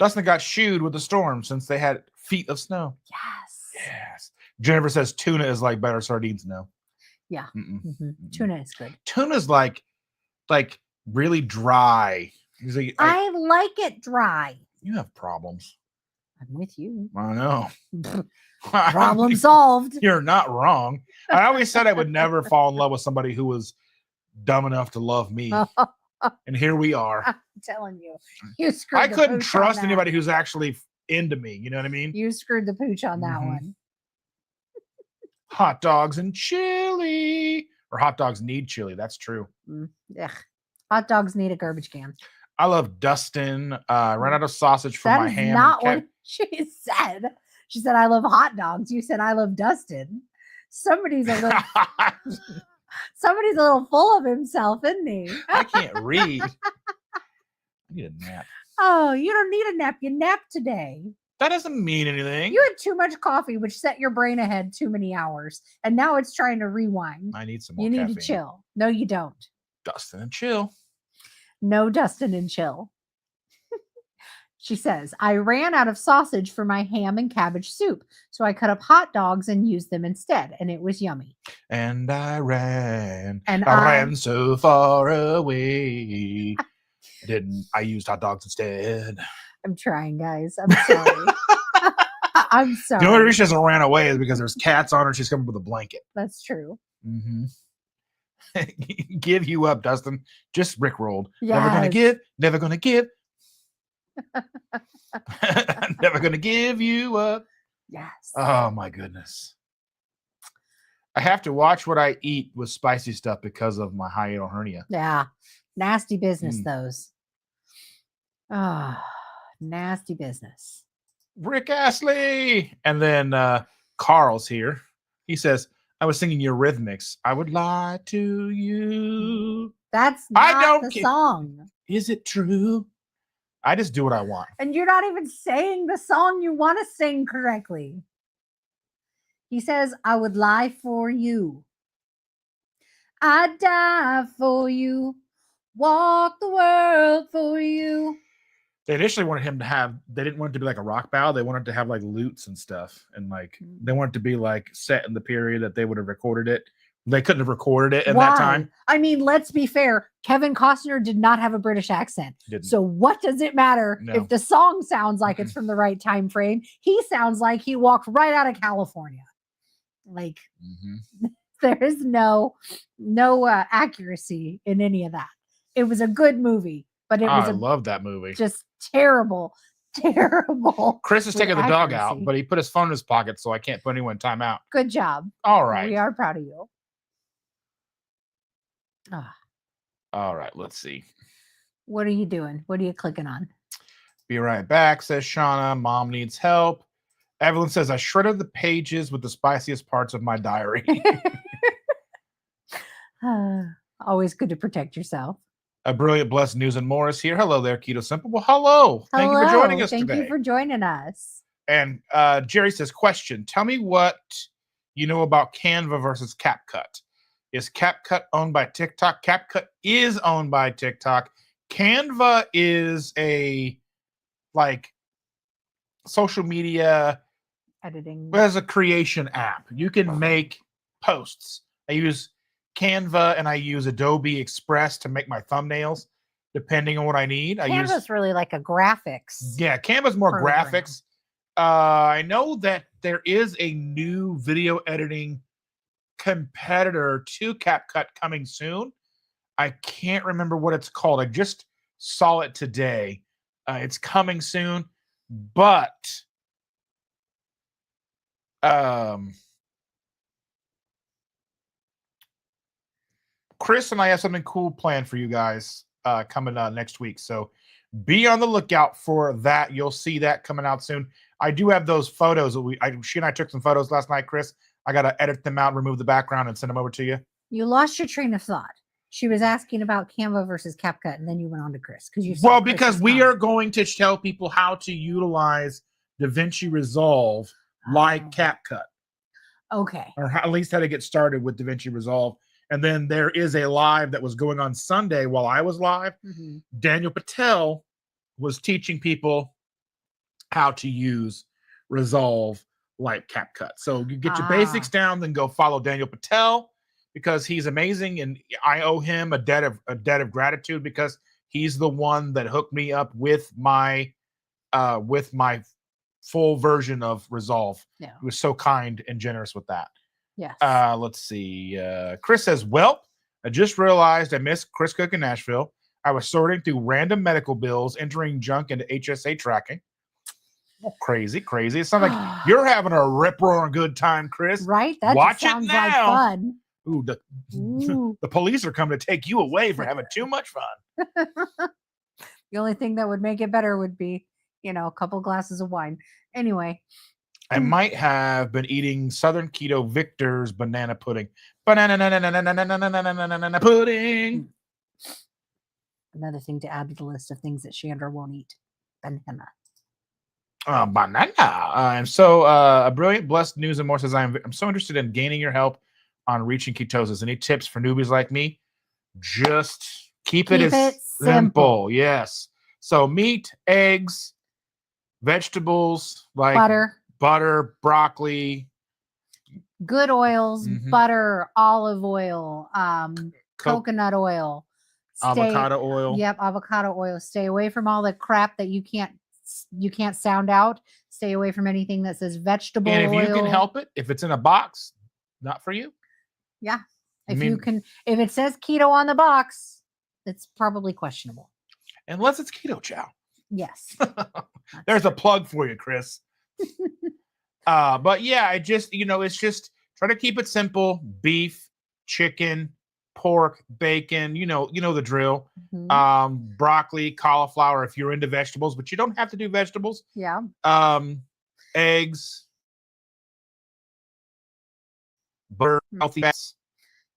Speaker 1: Dustin got shooed with the storm since they had feet of snow. Yes. Jennifer says tuna is like better sardines. No.
Speaker 2: Yeah. Mm-hmm. Tuna is good.
Speaker 1: Tuna's like really dry. Like,
Speaker 2: I like it dry.
Speaker 1: You have problems.
Speaker 2: I'm with you.
Speaker 1: I know.
Speaker 2: Problem solved.
Speaker 1: You're not wrong. I always said I would never fall in love with somebody who was dumb enough to love me. And here we are.
Speaker 2: I'm telling you. You screwed
Speaker 1: I
Speaker 2: the
Speaker 1: couldn't
Speaker 2: pooch
Speaker 1: trust
Speaker 2: on that.
Speaker 1: anybody who's actually into me. You know what I mean?
Speaker 2: You screwed the pooch on that one.
Speaker 1: Hot dogs and chili. Or hot dogs need chili. That's true.
Speaker 2: Ugh. Hot dogs need a garbage can.
Speaker 1: I love Dustin. Ran out of sausage for my ham.
Speaker 2: That's not what she said. She said, I love hot dogs. You said, I love Dustin. Somebody's a little full of himself, isn't he?
Speaker 1: I can't read. I need a nap.
Speaker 2: Oh, you don't need a nap. You napped today.
Speaker 1: That doesn't mean anything.
Speaker 2: You had too much coffee, which set your brain ahead too many hours. And now it's trying to rewind.
Speaker 1: I need some more
Speaker 2: You need
Speaker 1: caffeine.
Speaker 2: to chill. No, you don't.
Speaker 1: Dustin and chill.
Speaker 2: No Dustin and chill. She says, I ran out of sausage for my ham and cabbage soup, so I cut up hot dogs and used them instead, and it was yummy.
Speaker 1: And I ran.
Speaker 2: And
Speaker 1: I ran so far away. I used hot dogs instead.
Speaker 2: I'm trying, guys. I'm sorry. I'm sorry.
Speaker 1: The only reason she hasn't ran away is because there's cats on her. She's coming with a blanket.
Speaker 2: That's true.
Speaker 1: Mm-hmm. Give you up, Dustin. Just rickrolled.
Speaker 2: Yes.
Speaker 1: Never gonna give. Never gonna give. Never gonna give you up.
Speaker 2: Yes.
Speaker 1: Oh my goodness. I have to watch what I eat with spicy stuff because of my hiatal hernia.
Speaker 2: Yeah. Nasty business, those. Oh, nasty business.
Speaker 1: Rick Astley. And then Carl's here. He says, I was singing Eurythmics. I would lie to you.
Speaker 2: That's
Speaker 1: I
Speaker 2: not
Speaker 1: don't
Speaker 2: the
Speaker 1: care.
Speaker 2: song.
Speaker 1: Is it true? I just do what I want.
Speaker 2: And you're not even saying the song you want to sing correctly. He says, I would lie for you. I'd die for you. Walk the world for you.
Speaker 1: They initially wanted him to have, they didn't want it to be like a rock ballad. They wanted to have like lutes and stuff. And like, they wanted it to be like set in the period that they would have recorded it. They couldn't have recorded it in that time.
Speaker 2: I mean, let's be fair. Kevin Costner did not have a British accent.
Speaker 1: Didn't.
Speaker 2: So what does it matter
Speaker 1: No.
Speaker 2: if the song sounds like it's from the right time frame? He sounds like he walked right out of California. Like, there is no accuracy in any of that. It was a good movie, but I
Speaker 1: love that movie.
Speaker 2: Just terrible.
Speaker 1: Chris is taking the dog out, but he put his phone in his pocket, so I can't put anyone in timeout.
Speaker 2: Good job.
Speaker 1: All right.
Speaker 2: We are proud of you.
Speaker 1: All right, let's see.
Speaker 2: What are you doing? What are you clicking on?
Speaker 1: Be right back, says Shauna. Mom needs help. Evelyn says, I shredded the pages with the spiciest parts of my diary.
Speaker 2: Always good to protect yourself.
Speaker 1: A brilliant, blessed news and more is here. Hello there, KetoSimple. Well, hello. Thank you for joining us today.
Speaker 2: Thank you for joining us.
Speaker 1: And Jerry says, question, tell me what you know about Canva versus CapCut. Is CapCut owned by TikTok? CapCut is owned by TikTok. Canva is a like social media
Speaker 2: editing
Speaker 1: as a creation app. You can make posts. I use Canva and I use Adobe Express to make my thumbnails, depending on what I need.
Speaker 2: Canva's really like a graphics.
Speaker 1: Yeah, Canva's more
Speaker 2: program.
Speaker 1: graphics. I know that there is a new video editing competitor to CapCut coming soon. I can't remember what it's called. I just saw it today. It's coming soon, but Chris and I have something cool planned for you guys coming next week. So be on the lookout for that. You'll see that coming out soon. I do have those photos that she and I took some photos last night, Chris. I got to edit them out, remove the background, and send them over to you.
Speaker 2: You lost your train of thought. She was asking about Canva versus CapCut, and then you went on to Chris because you.
Speaker 1: Well, because we are going to tell people how to utilize DaVinci Resolve like CapCut.
Speaker 2: Okay.
Speaker 1: Or at least how to get started with DaVinci Resolve. And then there is a live that was going on Sunday while I was live. Daniel Patel was teaching people how to use Resolve like CapCut. So you get your basics down, then go follow Daniel Patel because he's amazing, and I owe him a debt of gratitude because he's the one that hooked me up with my full version of Resolve.
Speaker 2: Yeah.
Speaker 1: He was so kind and generous with that.
Speaker 2: Yes.
Speaker 1: Let's see. Chris says, well, I just realized I missed Chris Cook in Nashville. I was sorting through random medical bills, entering junk into HSA tracking. Oh, crazy. It sounds like you're having a rip-roaring good time, Chris.
Speaker 2: Right? That
Speaker 1: Watch
Speaker 2: sounds
Speaker 1: it now.
Speaker 2: like fun.
Speaker 1: Ooh, the police are coming to take you away for having too much fun.
Speaker 2: The only thing that would make it better would be, a couple glasses of wine. Anyway.
Speaker 1: I might have been eating Southern Keto Victor's banana pudding. Banana pudding.
Speaker 2: Another thing to add to the list of things that Chandra won't eat. Banana.
Speaker 1: Banana. And so a brilliant, blessed news and more says, I'm so interested in gaining your help on reaching ketosis. Any tips for newbies like me? Just keep it simple. Yes. So meat, eggs, vegetables like butter, broccoli,
Speaker 2: good oils, butter, olive oil, coconut oil,
Speaker 1: avocado oil.
Speaker 2: Yep, avocado oil. Stay away from all the crap that you can't sound out. Stay away from anything that says vegetable oil.
Speaker 1: And if you can help it, if it's in a box, not for you.
Speaker 2: Yeah. If it says keto on the box, it's probably questionable.
Speaker 1: Unless it's keto chow.
Speaker 2: Yes.
Speaker 1: There's a plug for you, Chris. But yeah, it's just try to keep it simple. Beef, chicken, pork, bacon, you know the drill. Broccoli, cauliflower if you're into vegetables, but you don't have to do vegetables.
Speaker 2: Yeah.
Speaker 1: eggs, butter, healthy fats.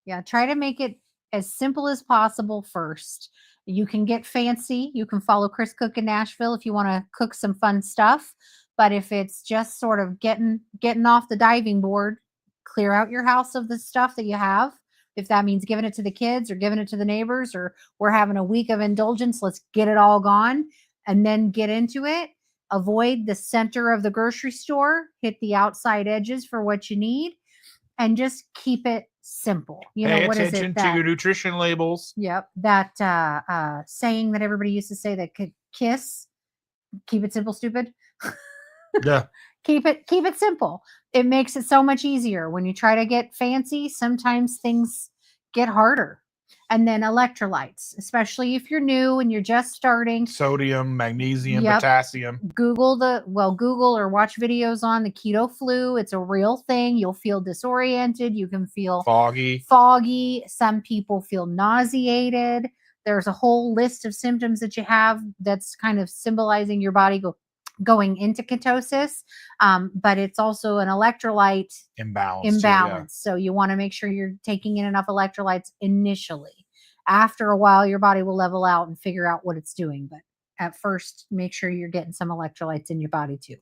Speaker 2: Yeah, try to make it as simple as possible first. You can get fancy. You can follow Chris Cook in Nashville if you want to cook some fun stuff. But if it's just sort of getting off the diving board, clear out your house of the stuff that you have. If that means giving it to the kids or giving it to the neighbors, or we're having a week of indulgence, let's get it all gone and then get into it. Avoid the center of the grocery store. Hit the outside edges for what you need. And just keep it simple. You know,
Speaker 1: Pay
Speaker 2: what is
Speaker 1: attention
Speaker 2: it
Speaker 1: to your nutrition labels.
Speaker 2: Yep. That saying that everybody used to say that could kiss, keep it simple, stupid.
Speaker 1: Yeah.
Speaker 2: Keep it simple. It makes it so much easier. When you try to get fancy, sometimes things get harder. And then electrolytes, especially if you're new and you're just starting.
Speaker 1: Sodium, magnesium,
Speaker 2: Yep.
Speaker 1: potassium.
Speaker 2: Google or watch videos on the keto flu. It's a real thing. You'll feel disoriented. You can feel foggy. Some people feel nauseated. There's a whole list of symptoms that you have that's kind of symbolizing your body going into ketosis. But it's also an electrolyte imbalance.
Speaker 1: Yeah.
Speaker 2: So you want to make sure you're taking in enough electrolytes initially. After a while, your body will level out and figure out what it's doing. But at first, make sure you're getting some electrolytes in your body too.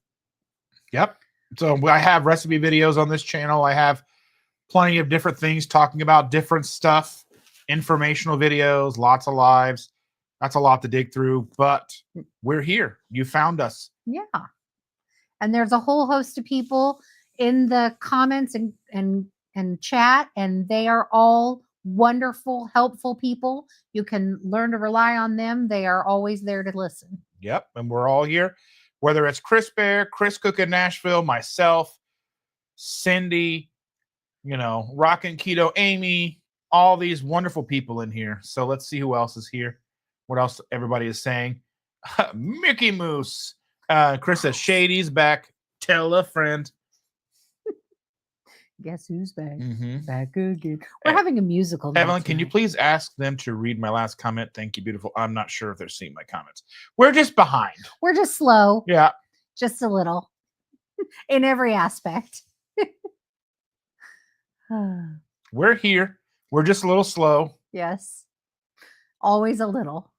Speaker 1: Yep. So I have recipe videos on this channel. I have plenty of different things talking about different stuff, informational videos, lots of lives. That's a lot to dig through, but we're here. You found us.
Speaker 2: Yeah. And there's a whole host of people in the comments and chat, and they are all wonderful, helpful people. You can learn to rely on them. They are always there to listen.
Speaker 1: Yep. And we're all here, whether it's Chris Bear, Chris Cook in Nashville, myself, Cindy, Rockin' Keto, Amy, all these wonderful people in here. So let's see who else is here. What else everybody is saying. Mickey Moose. Chris says, Shady's back. Tell a friend.
Speaker 2: Guess who's back?
Speaker 1: Mm-hmm.
Speaker 2: Back again. We're having a musical.
Speaker 1: Evelyn, can you please ask them to read my last comment? Thank you, beautiful. I'm not sure if they're seeing my comments. We're just behind.
Speaker 2: We're just slow.
Speaker 1: Yeah.
Speaker 2: Just a little. In every aspect.
Speaker 1: We're here. We're just a little slow.
Speaker 2: Yes. Always a little.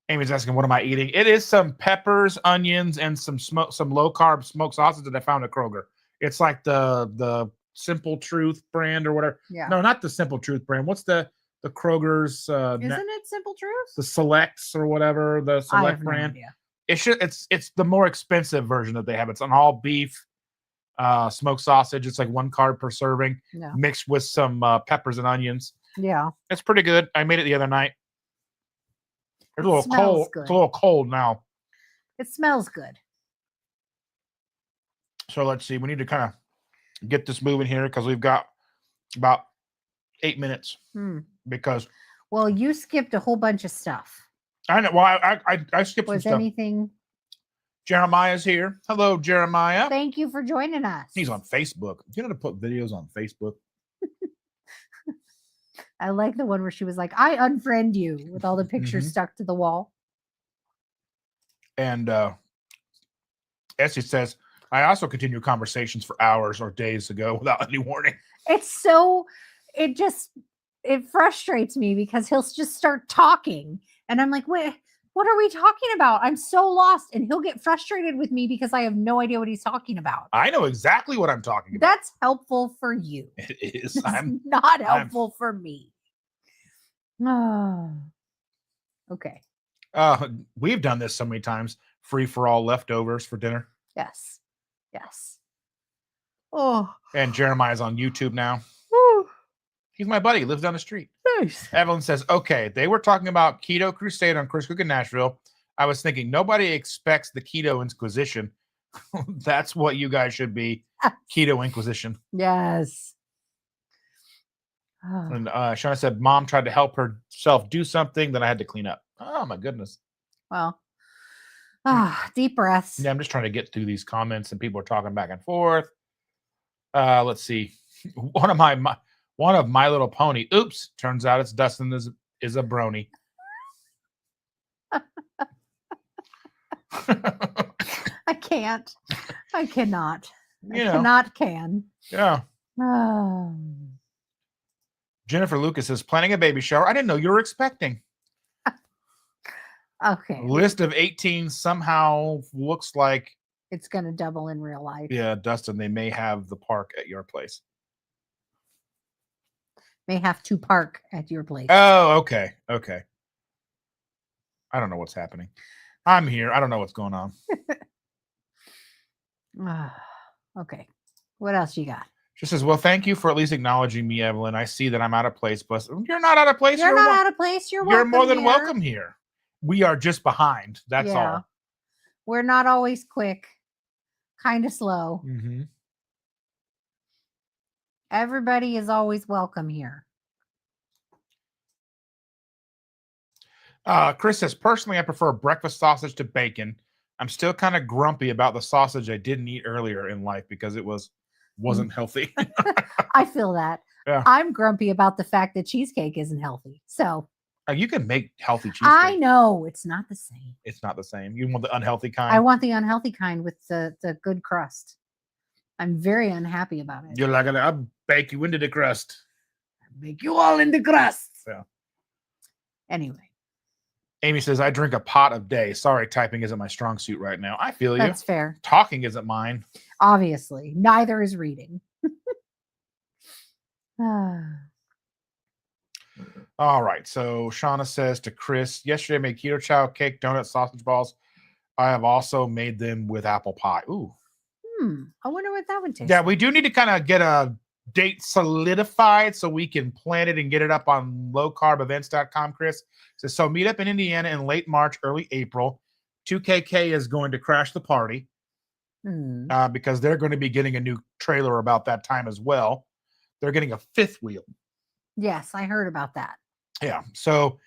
Speaker 1: Amy's asking, what am I eating? It is some peppers, onions, and some low-carb smoked sausage that I found at Kroger. It's like the Simple Truth brand or whatever.
Speaker 2: Yeah.
Speaker 1: No, not the Simple Truth brand. What's the Kroger's?
Speaker 2: Isn't it Simple Truth?
Speaker 1: The Selects or whatever, the Select brand.
Speaker 2: No idea.
Speaker 1: It's the more expensive version that they have. It's an all beef smoked sausage. It's like 1 carb per serving, mixed with some peppers and onions.
Speaker 2: Yeah.
Speaker 1: It's pretty good. I made it the other night. It's a little cold.
Speaker 2: Good.
Speaker 1: It's a little cold now.
Speaker 2: It smells good.
Speaker 1: So let's see. We need to kind of get this moving here because we've got about 8 minutes. Because
Speaker 2: you skipped a whole bunch of stuff.
Speaker 1: I know. Well, I skipped some stuff.
Speaker 2: Was anything?
Speaker 1: Jeremiah's here. Hello, Jeremiah.
Speaker 2: Thank you for joining us.
Speaker 1: He's on Facebook. You know how to put videos on Facebook?
Speaker 2: I like the one where she was like, I unfriend you, with all the pictures stuck to the wall.
Speaker 1: And Essie says, I also continue conversations for hours or days ago without any warning.
Speaker 2: It frustrates me because he'll just start talking. And I'm like, wait, what are we talking about? I'm so lost. And he'll get frustrated with me because I have no idea what he's talking about.
Speaker 1: I know exactly what I'm talking about.
Speaker 2: That's helpful for you.
Speaker 1: It is.
Speaker 2: It's not helpful for me. Okay.
Speaker 1: We've done this so many times. Free for all leftovers for dinner.
Speaker 2: Yes. Yes. Oh.
Speaker 1: And Jeremiah's on YouTube now.
Speaker 2: Woo.
Speaker 1: He's my buddy. He lives down the street.
Speaker 2: Nice.
Speaker 1: Evelyn says, okay, they were talking about Keto Crusade on Chris Cook in Nashville. I was thinking nobody expects the Keto Inquisition. That's what you guys should be. Keto Inquisition.
Speaker 2: Yes.
Speaker 1: And Shauna said, Mom tried to help herself do something that I had to clean up. Oh, my goodness.
Speaker 2: Well, deep breaths.
Speaker 1: Yeah, I'm just trying to get through these comments and people are talking back and forth. Let's see. One of My Little Pony. Oops. Turns out it's Dustin is a brony.
Speaker 2: I can't. I cannot.
Speaker 1: You
Speaker 2: I
Speaker 1: know.
Speaker 2: cannot can.
Speaker 1: Yeah. Jennifer Lucas is planning a baby shower. I didn't know you were expecting.
Speaker 2: Okay.
Speaker 1: List of 18 somehow looks like
Speaker 2: It's going to double in real life.
Speaker 1: Yeah, Dustin, they may have the park at your place.
Speaker 2: May have to park at your place.
Speaker 1: Oh, okay. Okay. I don't know what's happening. I'm here. I don't know what's going on.
Speaker 2: Okay. What else you got?
Speaker 1: She says, well, thank you for at least acknowledging me, Evelyn. I see that I'm out of place, but you're not out of place.
Speaker 2: You're not out of place. You're welcome.
Speaker 1: You're more than
Speaker 2: here.
Speaker 1: welcome here. We are just behind. That's all.
Speaker 2: We're not always quick. Kind of slow.
Speaker 1: Mm-hmm.
Speaker 2: Everybody is always welcome here.
Speaker 1: Chris says, personally, I prefer breakfast sausage to bacon. I'm still kind of grumpy about the sausage I didn't eat earlier in life because it wasn't healthy.
Speaker 2: I feel that.
Speaker 1: Yeah.
Speaker 2: I'm grumpy about the fact that cheesecake isn't healthy. So
Speaker 1: you can make healthy cheesecake.
Speaker 2: I know it's not the same.
Speaker 1: It's not the same. You want the unhealthy kind?
Speaker 2: I want the unhealthy kind with the good crust. I'm very unhappy about it.
Speaker 1: You're like, I'll bake you into the crust.
Speaker 2: I'll make you all in the crust.
Speaker 1: Yeah.
Speaker 2: Anyway.
Speaker 1: Amy says, I drink a pot a day. Sorry, typing isn't my strong suit right now. I feel you.
Speaker 2: That's fair.
Speaker 1: Talking isn't mine.
Speaker 2: Obviously. Neither is reading.
Speaker 1: All right. So Shauna says to Chris, yesterday I made keto chow, cake, donuts, sausage balls. I have also made them with apple pie. Ooh.
Speaker 2: I wonder what that would taste
Speaker 1: Yeah,
Speaker 2: like.
Speaker 1: we do need to kind of get a date solidified so we can plan it and get it up on lowcarbevents.com, Chris. So meet up in Indiana in late March, early April. 2KK is going to crash the party because they're going to be getting a new trailer about that time as well. They're getting a fifth wheel.
Speaker 2: Yes, I heard about that.
Speaker 1: Yeah. So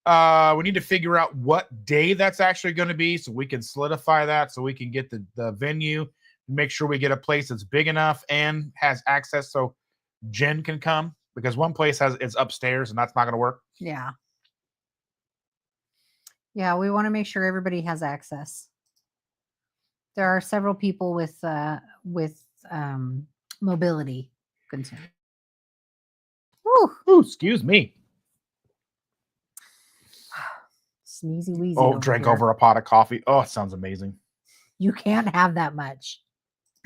Speaker 1: we need to figure out what day that's actually going to be so we can solidify that so we can get the venue, make sure we get a place that's big enough and has access so Jen can come, because one place it's upstairs and that's not going to work.
Speaker 2: Yeah. Yeah, we want to make sure everybody has access. There are several people with mobility concerns.
Speaker 1: Ooh, excuse me.
Speaker 2: Sneezy wheezy.
Speaker 1: Oh, drank over a pot of coffee. Oh, it sounds amazing.
Speaker 2: You can't have that much.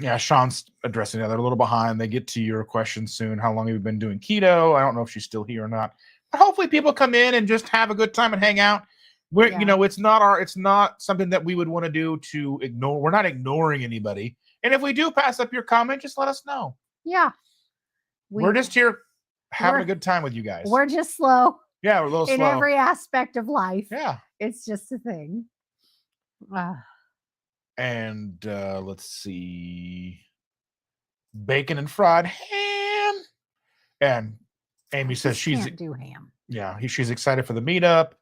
Speaker 1: Yeah, Sean's addressing that. They're a little behind. They get to your question soon. How long have you been doing keto? I don't know if she's still here or not. But hopefully people come in and just have a good time and hang out. It's not something that we would want to do to ignore. We're not ignoring anybody. And if we do pass up your comment, just let us know.
Speaker 2: Yeah.
Speaker 1: We're just here having a good time with you guys.
Speaker 2: We're just slow.
Speaker 1: Yeah, we're a little slow.
Speaker 2: In every aspect of life.
Speaker 1: Yeah.
Speaker 2: It's just a thing.
Speaker 1: And let's see. Bacon and fried ham. And Amy says she
Speaker 2: can't do ham.
Speaker 1: Yeah, she's excited for the meetup.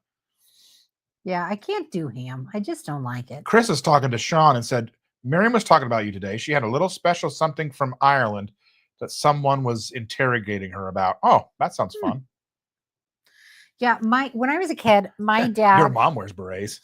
Speaker 2: Yeah, I can't do ham. I just don't like it.
Speaker 1: Chris is talking to Sean and said, Miriam was talking about you today. She had a little special something from Ireland that someone was interrogating her about. Oh, that sounds fun.
Speaker 2: Yeah, when I was a kid, my dad.
Speaker 1: Your mom wears berets.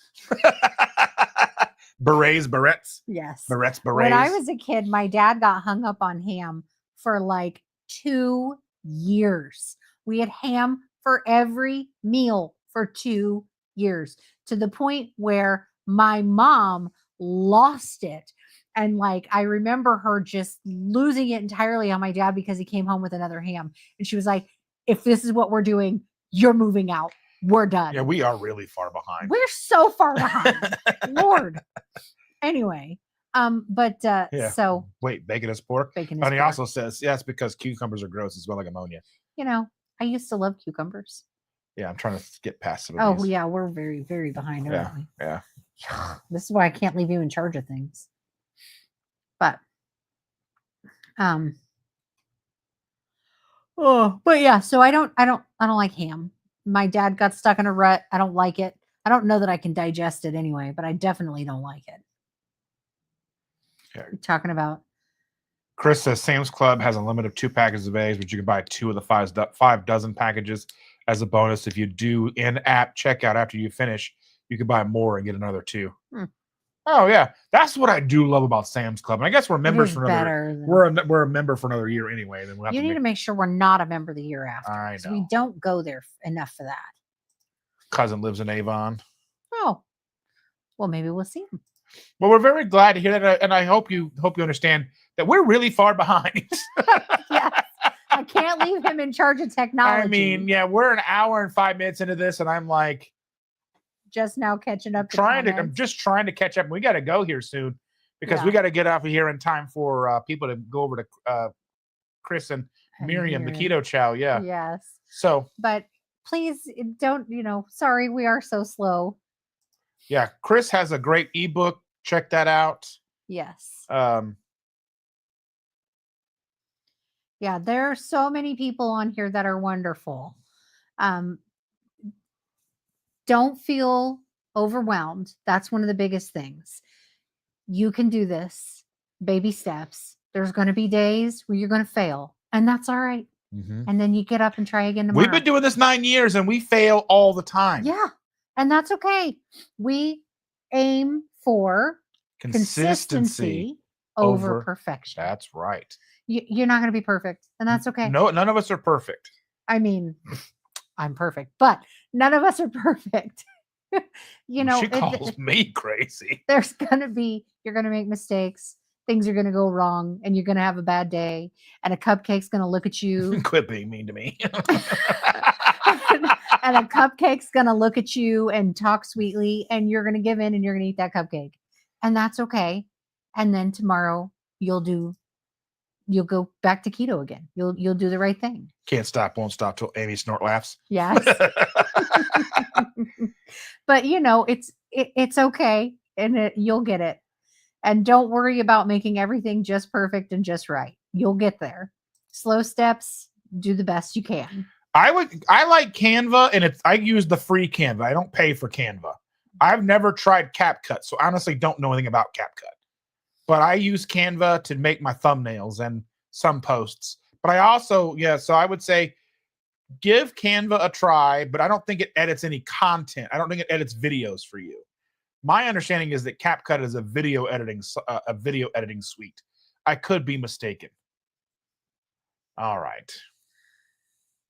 Speaker 1: Berets.
Speaker 2: Yes.
Speaker 1: Berets.
Speaker 2: When I was a kid, my dad got hung up on ham for like 2 years. We had ham for every meal for 2 years, to the point where my mom lost it. And like, I remember her just losing it entirely on my dad because he came home with another ham. And she was like, if this is what we're doing, you're moving out. We're done.
Speaker 1: Yeah, we are really far behind.
Speaker 2: We're so far behind. Lord. Anyway, so
Speaker 1: wait, bacon is pork.
Speaker 2: Bacon is
Speaker 1: and he
Speaker 2: pork.
Speaker 1: also says, yeah, it's because cucumbers are gross as well, like ammonia.
Speaker 2: I used to love cucumbers.
Speaker 1: Yeah, I'm trying to get past some
Speaker 2: of
Speaker 1: these.
Speaker 2: Yeah, we're very, very behind, aren't we?
Speaker 1: Yeah.
Speaker 2: This is why I can't leave you in charge of things. But yeah, so I don't like ham. My dad got stuck in a rut. I don't like it. I don't know that I can digest it anyway, but I definitely don't like it.
Speaker 1: Okay.
Speaker 2: You're talking about.
Speaker 1: Chris says Sam's Club has a limit of 2 packages of eggs, but you can buy 2 of the 5 dozen packages as a bonus. If you do in-app checkout after you finish, you can buy more and get another 2. Oh yeah, that's what I do love about Sam's Club. And I guess we're members
Speaker 2: is
Speaker 1: for another.
Speaker 2: better than-
Speaker 1: We're a member for another year anyway. Then we'll have
Speaker 2: You
Speaker 1: to
Speaker 2: need to make sure we're not a member the year after.
Speaker 1: I
Speaker 2: 'cause we
Speaker 1: know.
Speaker 2: don't go there enough for that.
Speaker 1: Cousin lives in Avon.
Speaker 2: Oh, well, maybe we'll see him.
Speaker 1: Well, we're very glad to hear that, and I hope you understand that we're really far behind.
Speaker 2: Yes. I can't leave him in charge of technology.
Speaker 1: I mean, yeah, we're an hour and 5 minutes into this, and I'm like
Speaker 2: just now catching up.
Speaker 1: I'm just trying to catch up. We got to go here soon because we got to get off of here in time for people to go over to Chris and Miriam, the keto chow. Yeah.
Speaker 2: Yes.
Speaker 1: So,
Speaker 2: but please don't. Sorry, we are so slow.
Speaker 1: Yeah, Chris has a great ebook. Check that out.
Speaker 2: Yes. Yeah, there are so many people on here that are wonderful. Don't feel overwhelmed. That's one of the biggest things. You can do this. Baby steps. There's going to be days where you're going to fail, and that's all right.
Speaker 1: Mm-hmm.
Speaker 2: And then you get up and try again tomorrow.
Speaker 1: We've been doing this 9 years, and we fail all the time.
Speaker 2: Yeah, and that's okay. We aim for consistency over perfection.
Speaker 1: That's right.
Speaker 2: You're not going to be perfect, and that's okay.
Speaker 1: No, none of us are perfect.
Speaker 2: I mean, I'm perfect, but none of us are perfect.
Speaker 1: She calls me crazy.
Speaker 2: You're going to make mistakes. Things are going to go wrong, and you're going to have a bad day, and a cupcake's going to look at you.
Speaker 1: Quit being mean to me.
Speaker 2: And a cupcake's going to look at you and talk sweetly, and you're going to give in and you're going to eat that cupcake. And that's okay. And then tomorrow you'll go back to keto again. You'll do the right thing.
Speaker 1: Can't stop, won't stop till Amy snort laughs.
Speaker 2: Yes. But it's okay, and you'll get it. And don't worry about making everything just perfect and just right. You'll get there. Slow steps, do the best you can.
Speaker 1: I like Canva, and I use the free Canva. I don't pay for Canva. I've never tried CapCut, so I honestly don't know anything about CapCut. But I use Canva to make my thumbnails and some posts. But I also, so I would say give Canva a try, but I don't think it edits any content. I don't think it edits videos for you. My understanding is that CapCut is a video editing suite. I could be mistaken. All right.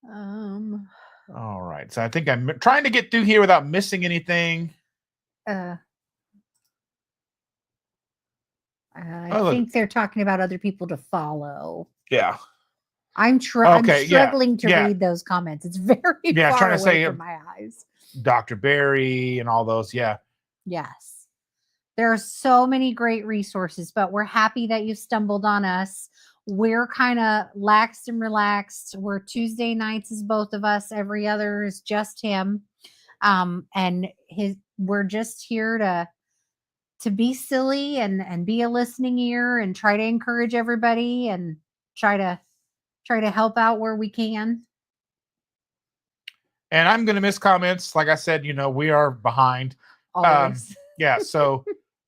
Speaker 1: All right. So I think I'm trying to get through here without missing anything.
Speaker 2: I think they're talking about other people to follow.
Speaker 1: Yeah.
Speaker 2: I'm struggling to read those comments. It's very far away from my eyes.
Speaker 1: Dr. Barry and all those. Yeah.
Speaker 2: Yes. There are so many great resources, but we're happy that you stumbled on us. We're kind of laxed and relaxed. We're Tuesday nights is both of us. Every other is just him. And we're just here to be silly and be a listening ear and try to encourage everybody and try to help out where we can.
Speaker 1: And I'm going to miss comments. Like I said, we are behind.
Speaker 2: Always.
Speaker 1: Yeah. So,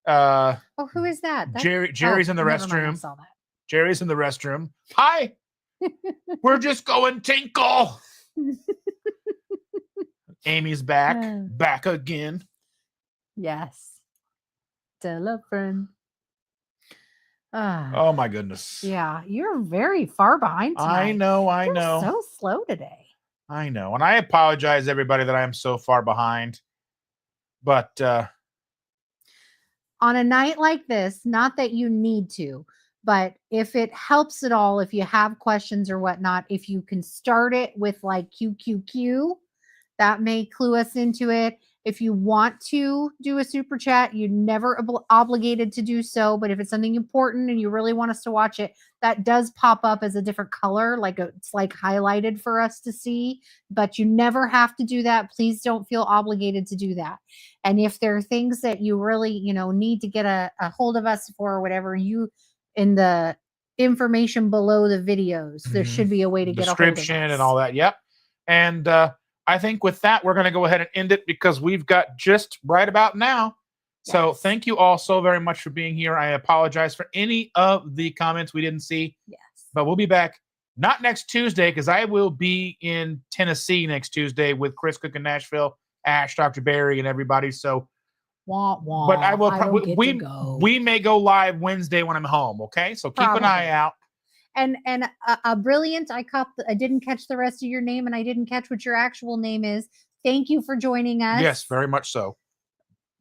Speaker 2: who is that?
Speaker 1: Jerry's in the restroom.
Speaker 2: I saw that.
Speaker 1: Jerry's in the restroom. Hi. We're just going tinkle. Amy's back again.
Speaker 2: Yes. Tell a friend.
Speaker 1: Oh my goodness.
Speaker 2: Yeah, you're very far behind tonight.
Speaker 1: I know.
Speaker 2: You're so slow today.
Speaker 1: I know. And I apologize, everybody, that I am so far behind. But
Speaker 2: on a night like this, not that you need to, but if it helps at all, if you have questions or whatnot, if you can start it with like QQQ, that may clue us into it. If you want to do a super chat, you're never obligated to do so. But if it's something important and you really want us to watch it, that does pop up as a different color, it's like highlighted for us to see. But you never have to do that. Please don't feel obligated to do that. And if there are things that you really, need to get a hold of us for or whatever, in the information below the videos, there should be a way to get a hold of us.
Speaker 1: Description and all that. Yep. And I think with that, we're going to go ahead and end it because we've got just right about now. Yes. So thank you all so very much for being here. I apologize for any of the comments we didn't see.
Speaker 2: Yes.
Speaker 1: But we'll be back not next Tuesday because I will be in Tennessee next Tuesday with Chris Cook in Nashville, Ash, Dr. Barry, and everybody. So
Speaker 2: Wah, wah.
Speaker 1: But I will.
Speaker 2: I don't get to
Speaker 1: We
Speaker 2: go.
Speaker 1: we may go live Wednesday when I'm home. Okay, so keep an eye
Speaker 2: Probably.
Speaker 1: out.
Speaker 2: And a brilliant. I didn't catch the rest of your name, and I didn't catch what your actual name is. Thank you for joining us.
Speaker 1: Yes, very much so.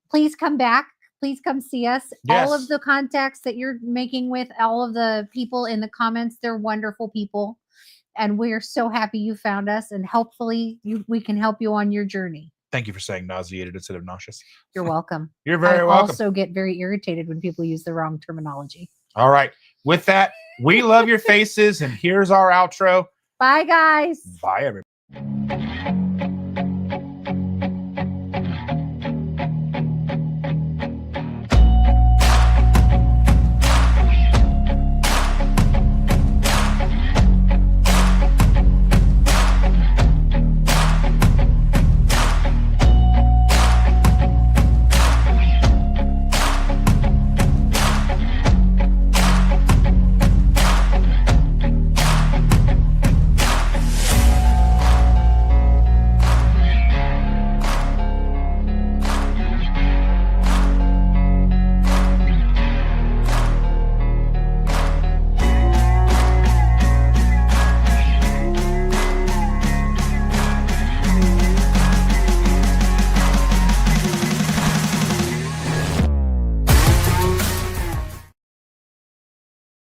Speaker 2: Please come back. Please come see us. All of
Speaker 1: Yes.
Speaker 2: the contacts that you're making with all of the people in the comments, they're wonderful people. And we're so happy you found us. And hopefully we can help you on your journey.
Speaker 1: Thank you for saying nauseated instead of nauseous.
Speaker 2: You're welcome.
Speaker 1: You're very
Speaker 2: I
Speaker 1: welcome.
Speaker 2: also get very irritated when people use the wrong terminology.
Speaker 1: All right. With that, we love your faces, and here's our outro.
Speaker 2: Bye, guys.
Speaker 1: Bye, everybody.